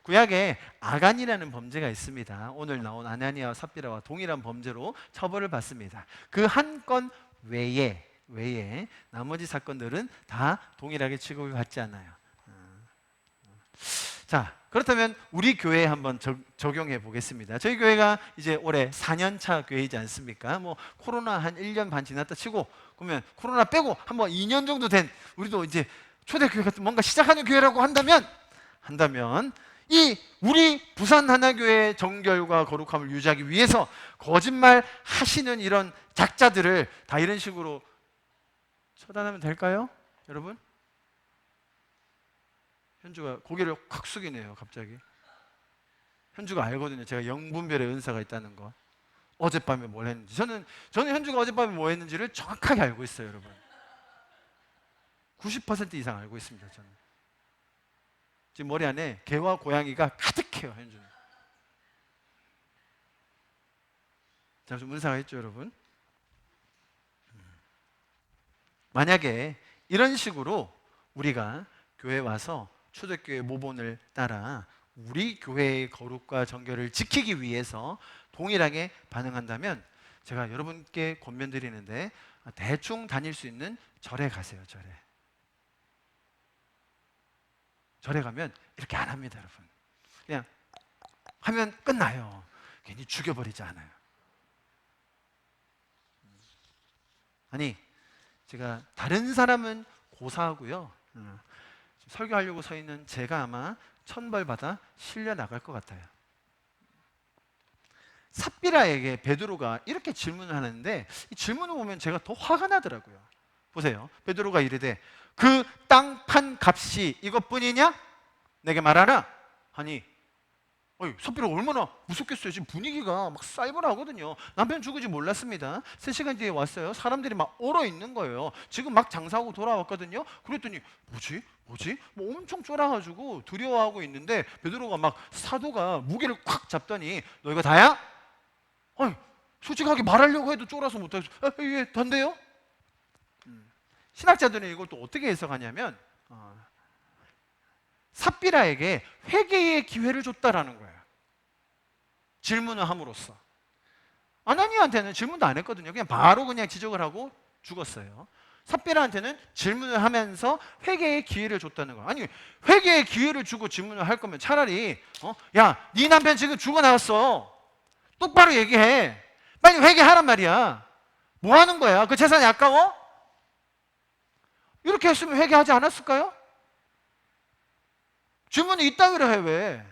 Speaker 1: 구약에 아간이라는 범죄가 있습니다. 오늘 나온 아나니아와 삽비라와 동일한 범죄로 처벌을 받습니다. 그 한 건 외에 나머지 사건들은 다 동일하게 취급을 받지 않아요. 자, 그렇다면 우리 교회에 한번 적용해 보겠습니다. 저희 교회가 이제 올해 4년차 교회이지 않습니까? 뭐 코로나 한 1년 반 지났다 치고, 그러면 코로나 빼고 한번 2년 정도 된 우리도 이제 초대교회 같은 뭔가 시작하는 교회라고 한다면 이 우리 부산 하나교회의 정결과 거룩함을 유지하기 위해서 거짓말 하시는 이런 작자들을 다 이런 식으로 처단하면 될까요? 여러분? 현주가 고개를 확 숙이네요. 갑자기. 현주가 알거든요. 제가 영분별의 은사가 있다는 거. 어젯밤에 뭘 했는지. 저는 현주가 어젯밤에 뭐 했는지를 정확하게 알고 있어요. 여러분. 90% 이상 알고 있습니다. 저는. 지금 머리 안에 개와 고양이가 가득해요. 현주는. 자, 좀 은사가 있죠, 여러분? 만약에 이런 식으로 우리가 교회에 와서 초대교회 모본을 따라 우리 교회의 거룩과 정결을 지키기 위해서 동일하게 반응한다면 제가 여러분께 권면드리는데, 대충 다닐 수 있는 절에 가세요. 절에 가면 이렇게 안 합니다. 여러분, 그냥 하면 끝나요. 괜히 죽여버리지 않아요. 아니, 제가 다른 사람은 고사하고요, 설교하려고 서 있는 제가 아마 천벌받아 실려 나갈 것 같아요. 삽비라에게 베드로가 이렇게 질문을 하는데, 이 질문을 보면 제가 더 화가 나더라고요. 보세요. 베드로가 이르되 그 땅 판 값이 이것뿐이냐? 내게 말하라 하니, 삽비라 얼마나 무섭겠어요. 지금 분위기가 막 살벌하거든요. 남편 죽은지 몰랐습니다. 3시간 뒤에 왔어요. 사람들이 막 얼어 있는 거예요. 지금 막 장사하고 돌아왔거든요. 그랬더니 뭐지? 뭐 엄청 쫄아가지고 두려워하고 있는데, 베드로가 막 사도가 무게를 콱 잡더니 너 이거 다야? 솔직하게 말하려고 해도 쫄아서 못하겠어. 예, 단데요? 신학자들은 이걸 또 어떻게 해석하냐면, 삽비라에게 회개의 기회를 줬다라는 거예요. 질문을 함으로써. 아나니아한테는 질문도 안 했거든요. 그냥 바로 그냥 지적을 하고 죽었어요. 삽비라한테는 질문을 하면서 회개의 기회를 줬다는 거예요. 아니, 회개의 기회를 주고 질문을 할 거면 차라리 야, 네 남편 지금 죽어나왔어. 똑바로 얘기해. 빨리 회개하란 말이야. 뭐 하는 거야? 그 재산이 아까워? 이렇게 했으면 회개하지 않았을까요? 질문이 이따위로 해. 왜?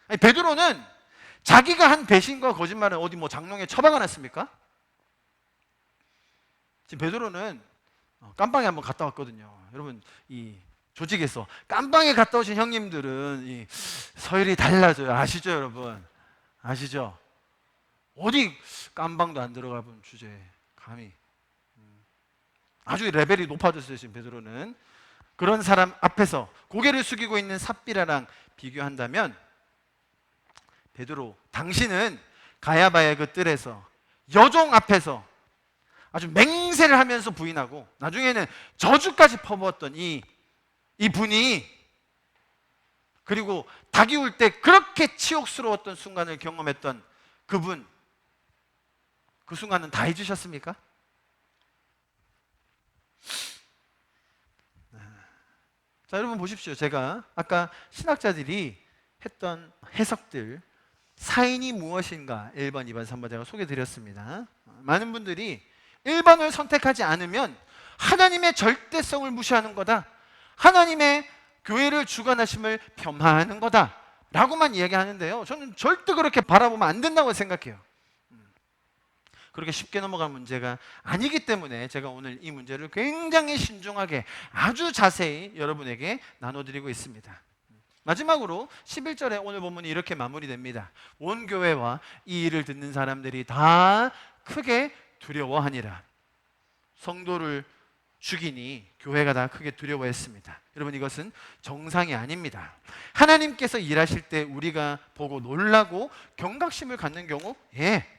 Speaker 1: 아니, 베드로는 자기가 한 배신과 거짓말은 어디 뭐 장롱에 처박아 놨습니까? 지금 베드로는 깜빵에 한번 갔다 왔거든요. 여러분, 이 조직에서 깜빵에 갔다 오신 형님들은 이 서열이 달라져요. 아시죠, 여러분? 아시죠? 어디 깜빵도 안 들어가 본 주제에 감히 아주 레벨이 높아졌어요. 지금 베드로는 그런 사람 앞에서 고개를 숙이고 있는 삽비라랑 비교한다면, 베드로, 당신은 가야바의 그 뜰에서 여종 앞에서 아주 맹세를 하면서 부인하고 나중에는 저주까지 퍼부었던 이 분이, 그리고 닭이 울 때 그렇게 치욕스러웠던 순간을 경험했던 그분, 그 순간은 다 잊으셨습니까? 자, 여러분 보십시오. 제가 아까 신학자들이 했던 해석들, 사인이 무엇인가 1번, 2번, 3번 제가 소개드렸습니다. 많은 분들이 1번을 선택하지 않으면 하나님의 절대성을 무시하는 거다, 하나님의 교회를 주관하심을 폄하하는 거다 라고만 이야기하는데요, 저는 절대 그렇게 바라보면 안 된다고 생각해요. 그렇게 쉽게 넘어갈 문제가 아니기 때문에 제가 오늘 이 문제를 굉장히 신중하게 아주 자세히 여러분에게 나눠드리고 있습니다. 마지막으로 11절에 오늘 본문이 이렇게 마무리됩니다. 온 교회와 이 일을 듣는 사람들이 다 크게 두려워하니라. 성도를 죽이니 교회가 다 크게 두려워했습니다. 여러분, 이것은 정상이 아닙니다. 하나님께서 일하실 때 우리가 보고 놀라고 경각심을 갖는 경우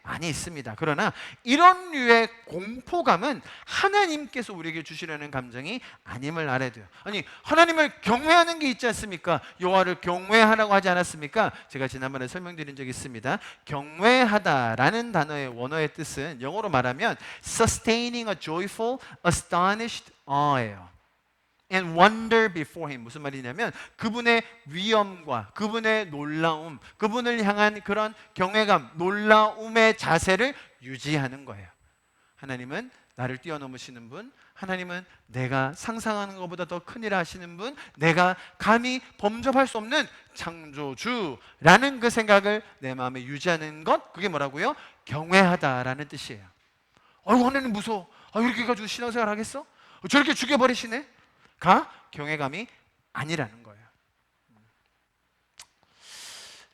Speaker 1: 많이 있습니다. 그러나 이런 류의 공포감은 하나님께서 우리에게 주시려는 감정이 아님을 알아야 돼요. 아니, 하나님을 경외하는 게 있지 않습니까? 여호와를 경외하라고 하지 않았습니까? 제가 지난번에 설명드린 적이 있습니다. 경외하다라는 단어의 원어의 뜻은 영어로 말하면 sustaining a joyful, astonished awe예요. And wonder before him. 무슨 말이냐면 그분의 위엄과 그분의 놀라움, 그분을 향한 그런 경외감, 놀라움의 자세를 유지하는 거예요. 하나님은 나를 뛰어넘으시는 분, 하나님은 내가 상상하는 것보다 더 큰일 하시는 분, 내가 감히 범접할 수 없는 창조주라는 그 생각을 내 마음에 유지하는 것, 그게 뭐라고요? 경외하다라는 뜻이에요. 아이고, 하나님 무서워. 이렇게 해가지고 신앙생활 하겠어? 저렇게 죽여버리시네? 가 경외감이 아니라는 거예요.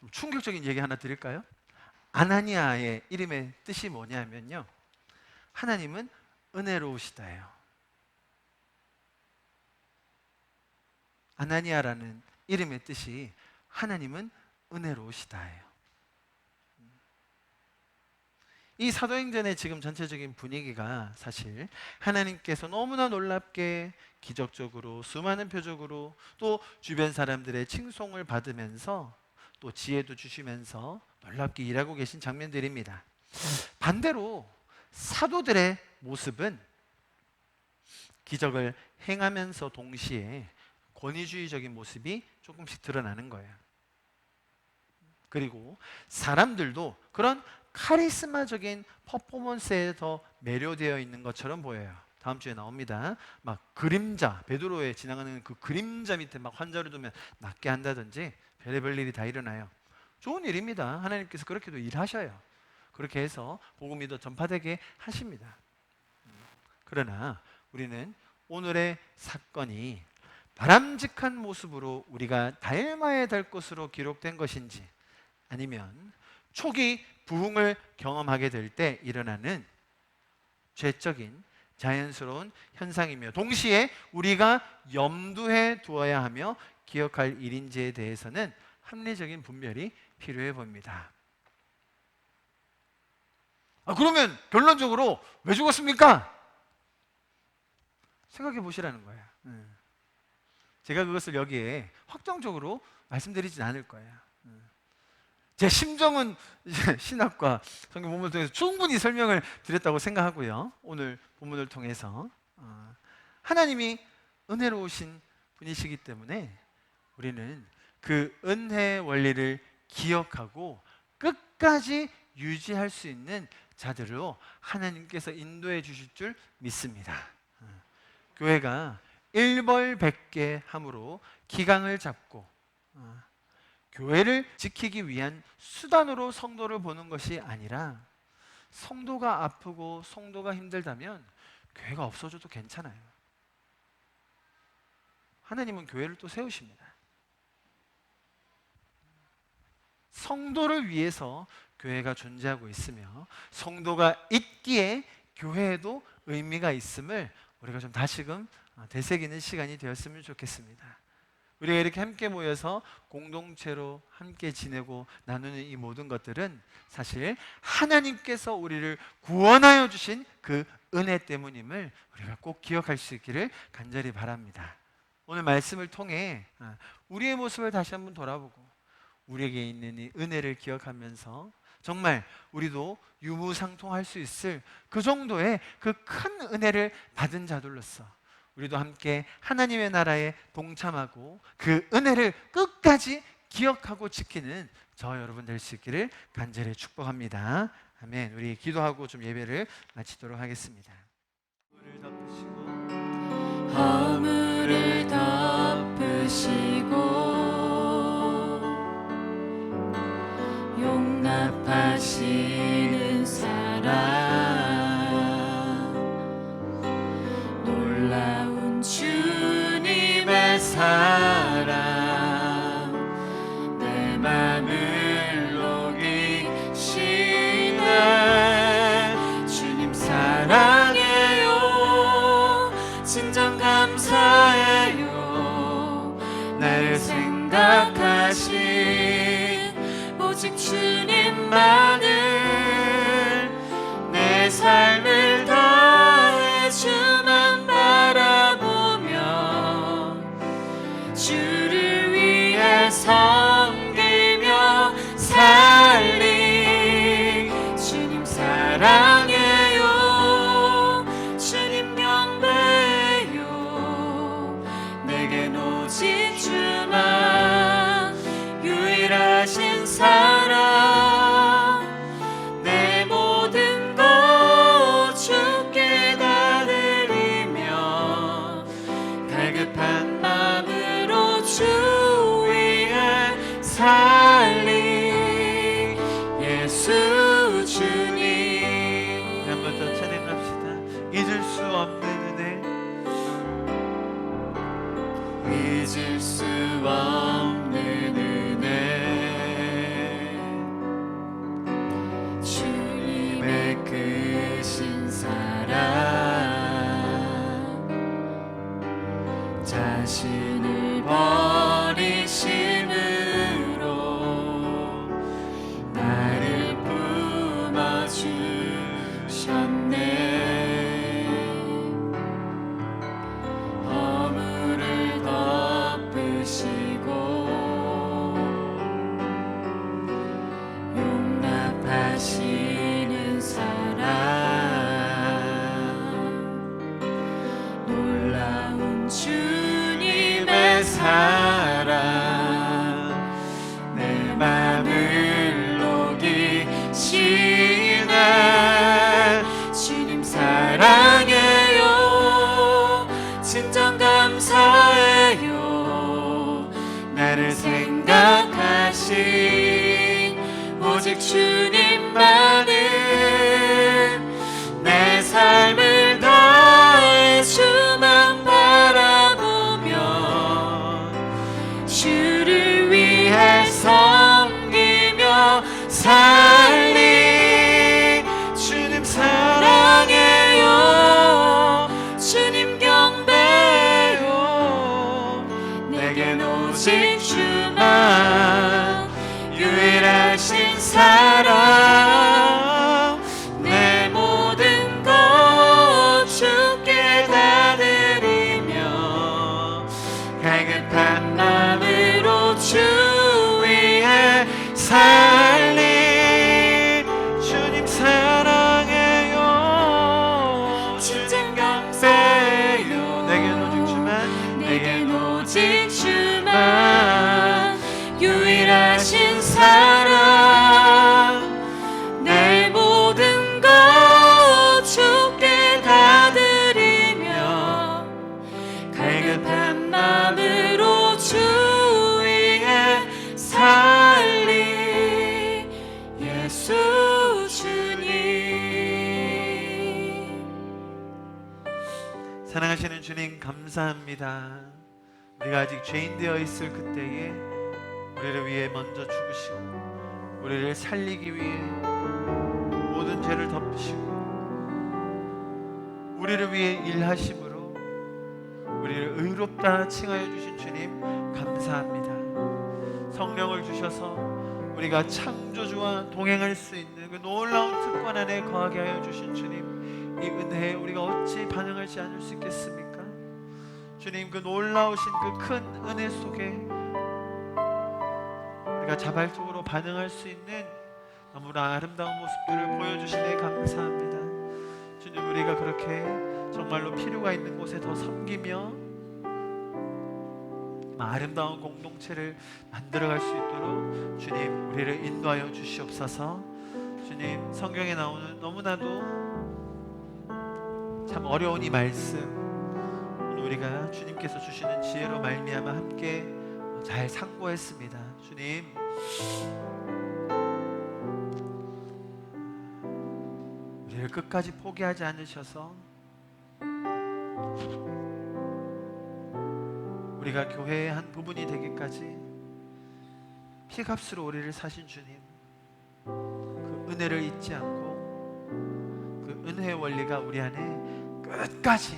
Speaker 1: 좀 충격적인 얘기 하나 드릴까요? 아나니아의 이름의 뜻이 뭐냐면요, 하나님은 은혜로우시다예요. 아나니아라는 이름의 뜻이 하나님은 은혜로우시다예요. 이 사도행전의 지금 전체적인 분위기가 사실 하나님께서 너무나 놀랍게 기적적으로 수많은 표적으로 또 주변 사람들의 칭송을 받으면서 또 지혜도 주시면서 놀랍게 일하고 계신 장면들입니다. 반대로 사도들의 모습은 기적을 행하면서 동시에 권위주의적인 모습이 조금씩 드러나는 거예요. 그리고 사람들도 그런 카리스마적인 퍼포먼스에 더 매료되어 있는 것처럼 보여요. 다음 주에 나옵니다. 막 그림자, 베드로에 지나가는 그 그림자 밑에 막 환자를 두면 낫게 한다든지 별의별 일이 다 일어나요. 좋은 일입니다. 하나님께서 그렇게도 일하셔요. 그렇게 해서 복음이 더 전파되게 하십니다. 그러나 우리는 오늘의 사건이 바람직한 모습으로 우리가 닮아야 될 것으로 기록된 것인지, 아니면 초기 부흥을 경험하게 될 때 일어나는 죄적인 자연스러운 현상이며 동시에 우리가 염두에 두어야 하며 기억할 일인지에 대해서는 합리적인 분별이 필요해 보입니다. 그러면 결론적으로 왜 죽었습니까? 생각해 보시라는 거예요. 제가 그것을 여기에 확정적으로 말씀드리진 않을 거예요. 제 심정은 신학과 성경 본문을 통해서 충분히 설명을 드렸다고 생각하고요. 오늘 본문을 통해서 하나님이 은혜로우신 분이시기 때문에 우리는 그 은혜의 원리를 기억하고 끝까지 유지할 수 있는 자들로 하나님께서 인도해 주실 줄 믿습니다. 교회가 일벌백계 함으로 기강을 잡고 교회를 지키기 위한 수단으로 성도를 보는 것이 아니라, 성도가 아프고 성도가 힘들다면 교회가 없어져도 괜찮아요. 하나님은 교회를 또 세우십니다. 성도를 위해서 교회가 존재하고 있으며 성도가 있기에 교회에도 의미가 있음을 우리가 좀 다시금 되새기는 시간이 되었으면 좋겠습니다. 우리가 이렇게 함께 모여서 공동체로 함께 지내고 나누는 이 모든 것들은 사실 하나님께서 우리를 구원하여 주신 그 은혜 때문임을 우리가 꼭 기억할 수 있기를 간절히 바랍니다. 오늘 말씀을 통해 우리의 모습을 다시 한번 돌아보고 우리에게 있는 이 은혜를 기억하면서 정말 우리도 유무상통할 수 있을 그 정도의 그 큰 은혜를 받은 자들로서 우리도 함께 하나님의 나라에 동참하고 그 은혜를 끝까지 기억하고 지키는 저 여러분 될 수 있기를 간절히 축복합니다. 아멘. 우리 기도하고 좀 예배를 마치도록 하겠습니다.
Speaker 2: 허물을 덮으시고 용납하시는 사랑, 놀라운 주님의 사랑, 내 맘을 녹이시네. 주님 사랑해요, 진정 감사해요. 나를 생각하신 오직 주님만을, 내 삶을 다해 주만 바라보며 주를 위해 섬기며 살리. 주님 사랑해요, 주님 경배해요. 내겐 오직 주만 유일하신 사랑, 내 모든 것 주께 다 드리며 갈급한 마음으로 주 위에 살리. 예수 주님.
Speaker 1: 한 번 더 찬양합시다. 잊을 수 없는 은혜,
Speaker 2: 잊을 수 없는 은혜, 주님의 크신 사랑, 자신을 버리심으로 나를 품어주셨네. 허물을 덮으시고 용납하시는 사랑, 놀라운 주님의 사랑, 내 맘을 녹이시네. 주님 사랑해요, 진정 감사해요. 나를 생각하신 오직 주님만을, 내 삶을 다해 주만 바라보며 주를 위해 섬기며 살리. 주님 사랑해요, 주님 경배해요. 내겐 오직 주만 유일하신 사랑, 내 모든 것 주께 다 드리며 갈급한 마음으로 주 위에 살리.
Speaker 1: 주님 사랑해요,
Speaker 2: 진정 감사해요.
Speaker 1: 내겐 오직 주만,
Speaker 2: 내겐 오직 주만 유일하신 사랑, 내 모든 것 주께 다 드리며 갈급한 마음으로 주 위에 살리. 예수 주님.
Speaker 1: 사랑하시는 주님 감사합니다. 우리가 아직 죄인 되어 있을 그때에 우리를 위해 먼저 죽으시고 우리를 살리기 위해 모든 죄를 덮으시고 우리를 위해 일하심으로 우리를 의롭다 칭하여 주신 주님 감사합니다. 성령을 주셔서 우리가 창조주와 동행할 수 있는 그 놀라운 특권 안에 거하게 하여 주신 주님, 이 은혜에 우리가 어찌 반응하지 않을 수 있겠습니까? 주님, 그 놀라우신 그 큰 은혜 속에 우리가 자발적으로 반응할 수 있는 너무나 아름다운 모습들을 보여주시네 감사합니다. 주님, 우리가 그렇게 정말로 필요가 있는 곳에 더 섬기며 아름다운 공동체를 만들어갈 수 있도록 주님 우리를 인도하여 주시옵소서. 주님, 성경에 나오는 너무나도 참 어려운 이 말씀, 우리가 주님께서 주시는 지혜로 말미암아 함께 잘 상고했습니다. 주님, 우리를 끝까지 포기하지 않으셔서 우리가 교회의 한 부분이 되기까지 피값으로 우리를 사신 주님, 그 은혜를 잊지 않고 그 은혜의 원리가 우리 안에 끝까지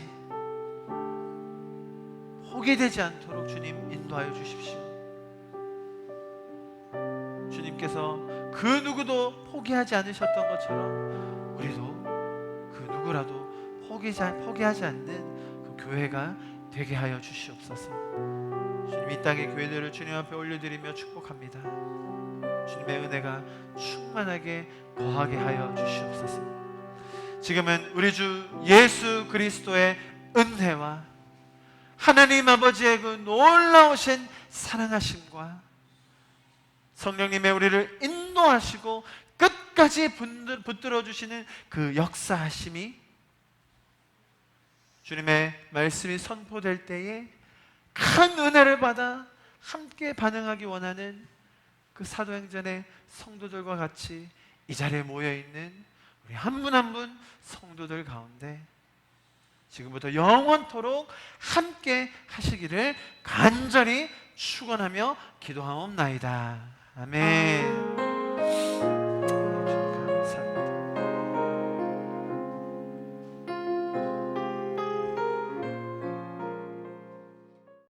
Speaker 1: 포기되지 않도록 주님 인도하여 주십시오. 주님께서 그 누구도 포기하지 않으셨던 것처럼 우리도 그 누구라도 포기하지 않는 그 교회가 되게 하여 주시옵소서. 주님, 이 땅의 교회들을 주님 앞에 올려드리며 축복합니다. 주님의 은혜가 충만하게 거하게 하여 주시옵소서. 지금은 우리 주 예수 그리스도의 은혜와 하나님 아버지의 그 놀라우신 사랑하심과 성령님의 우리를 인도하시고 끝까지 붙들어 주시는 그 역사하심이 주님의 말씀이 선포될 때에 큰 은혜를 받아 함께 반응하기 원하는 그 사도행전의 성도들과 같이 이 자리에 모여있는 우리 한 분 한 분 성도들 가운데 지금부터 영원토록 함께 하시기를 간절히 축원하며 기도하옵나이다. 아멘.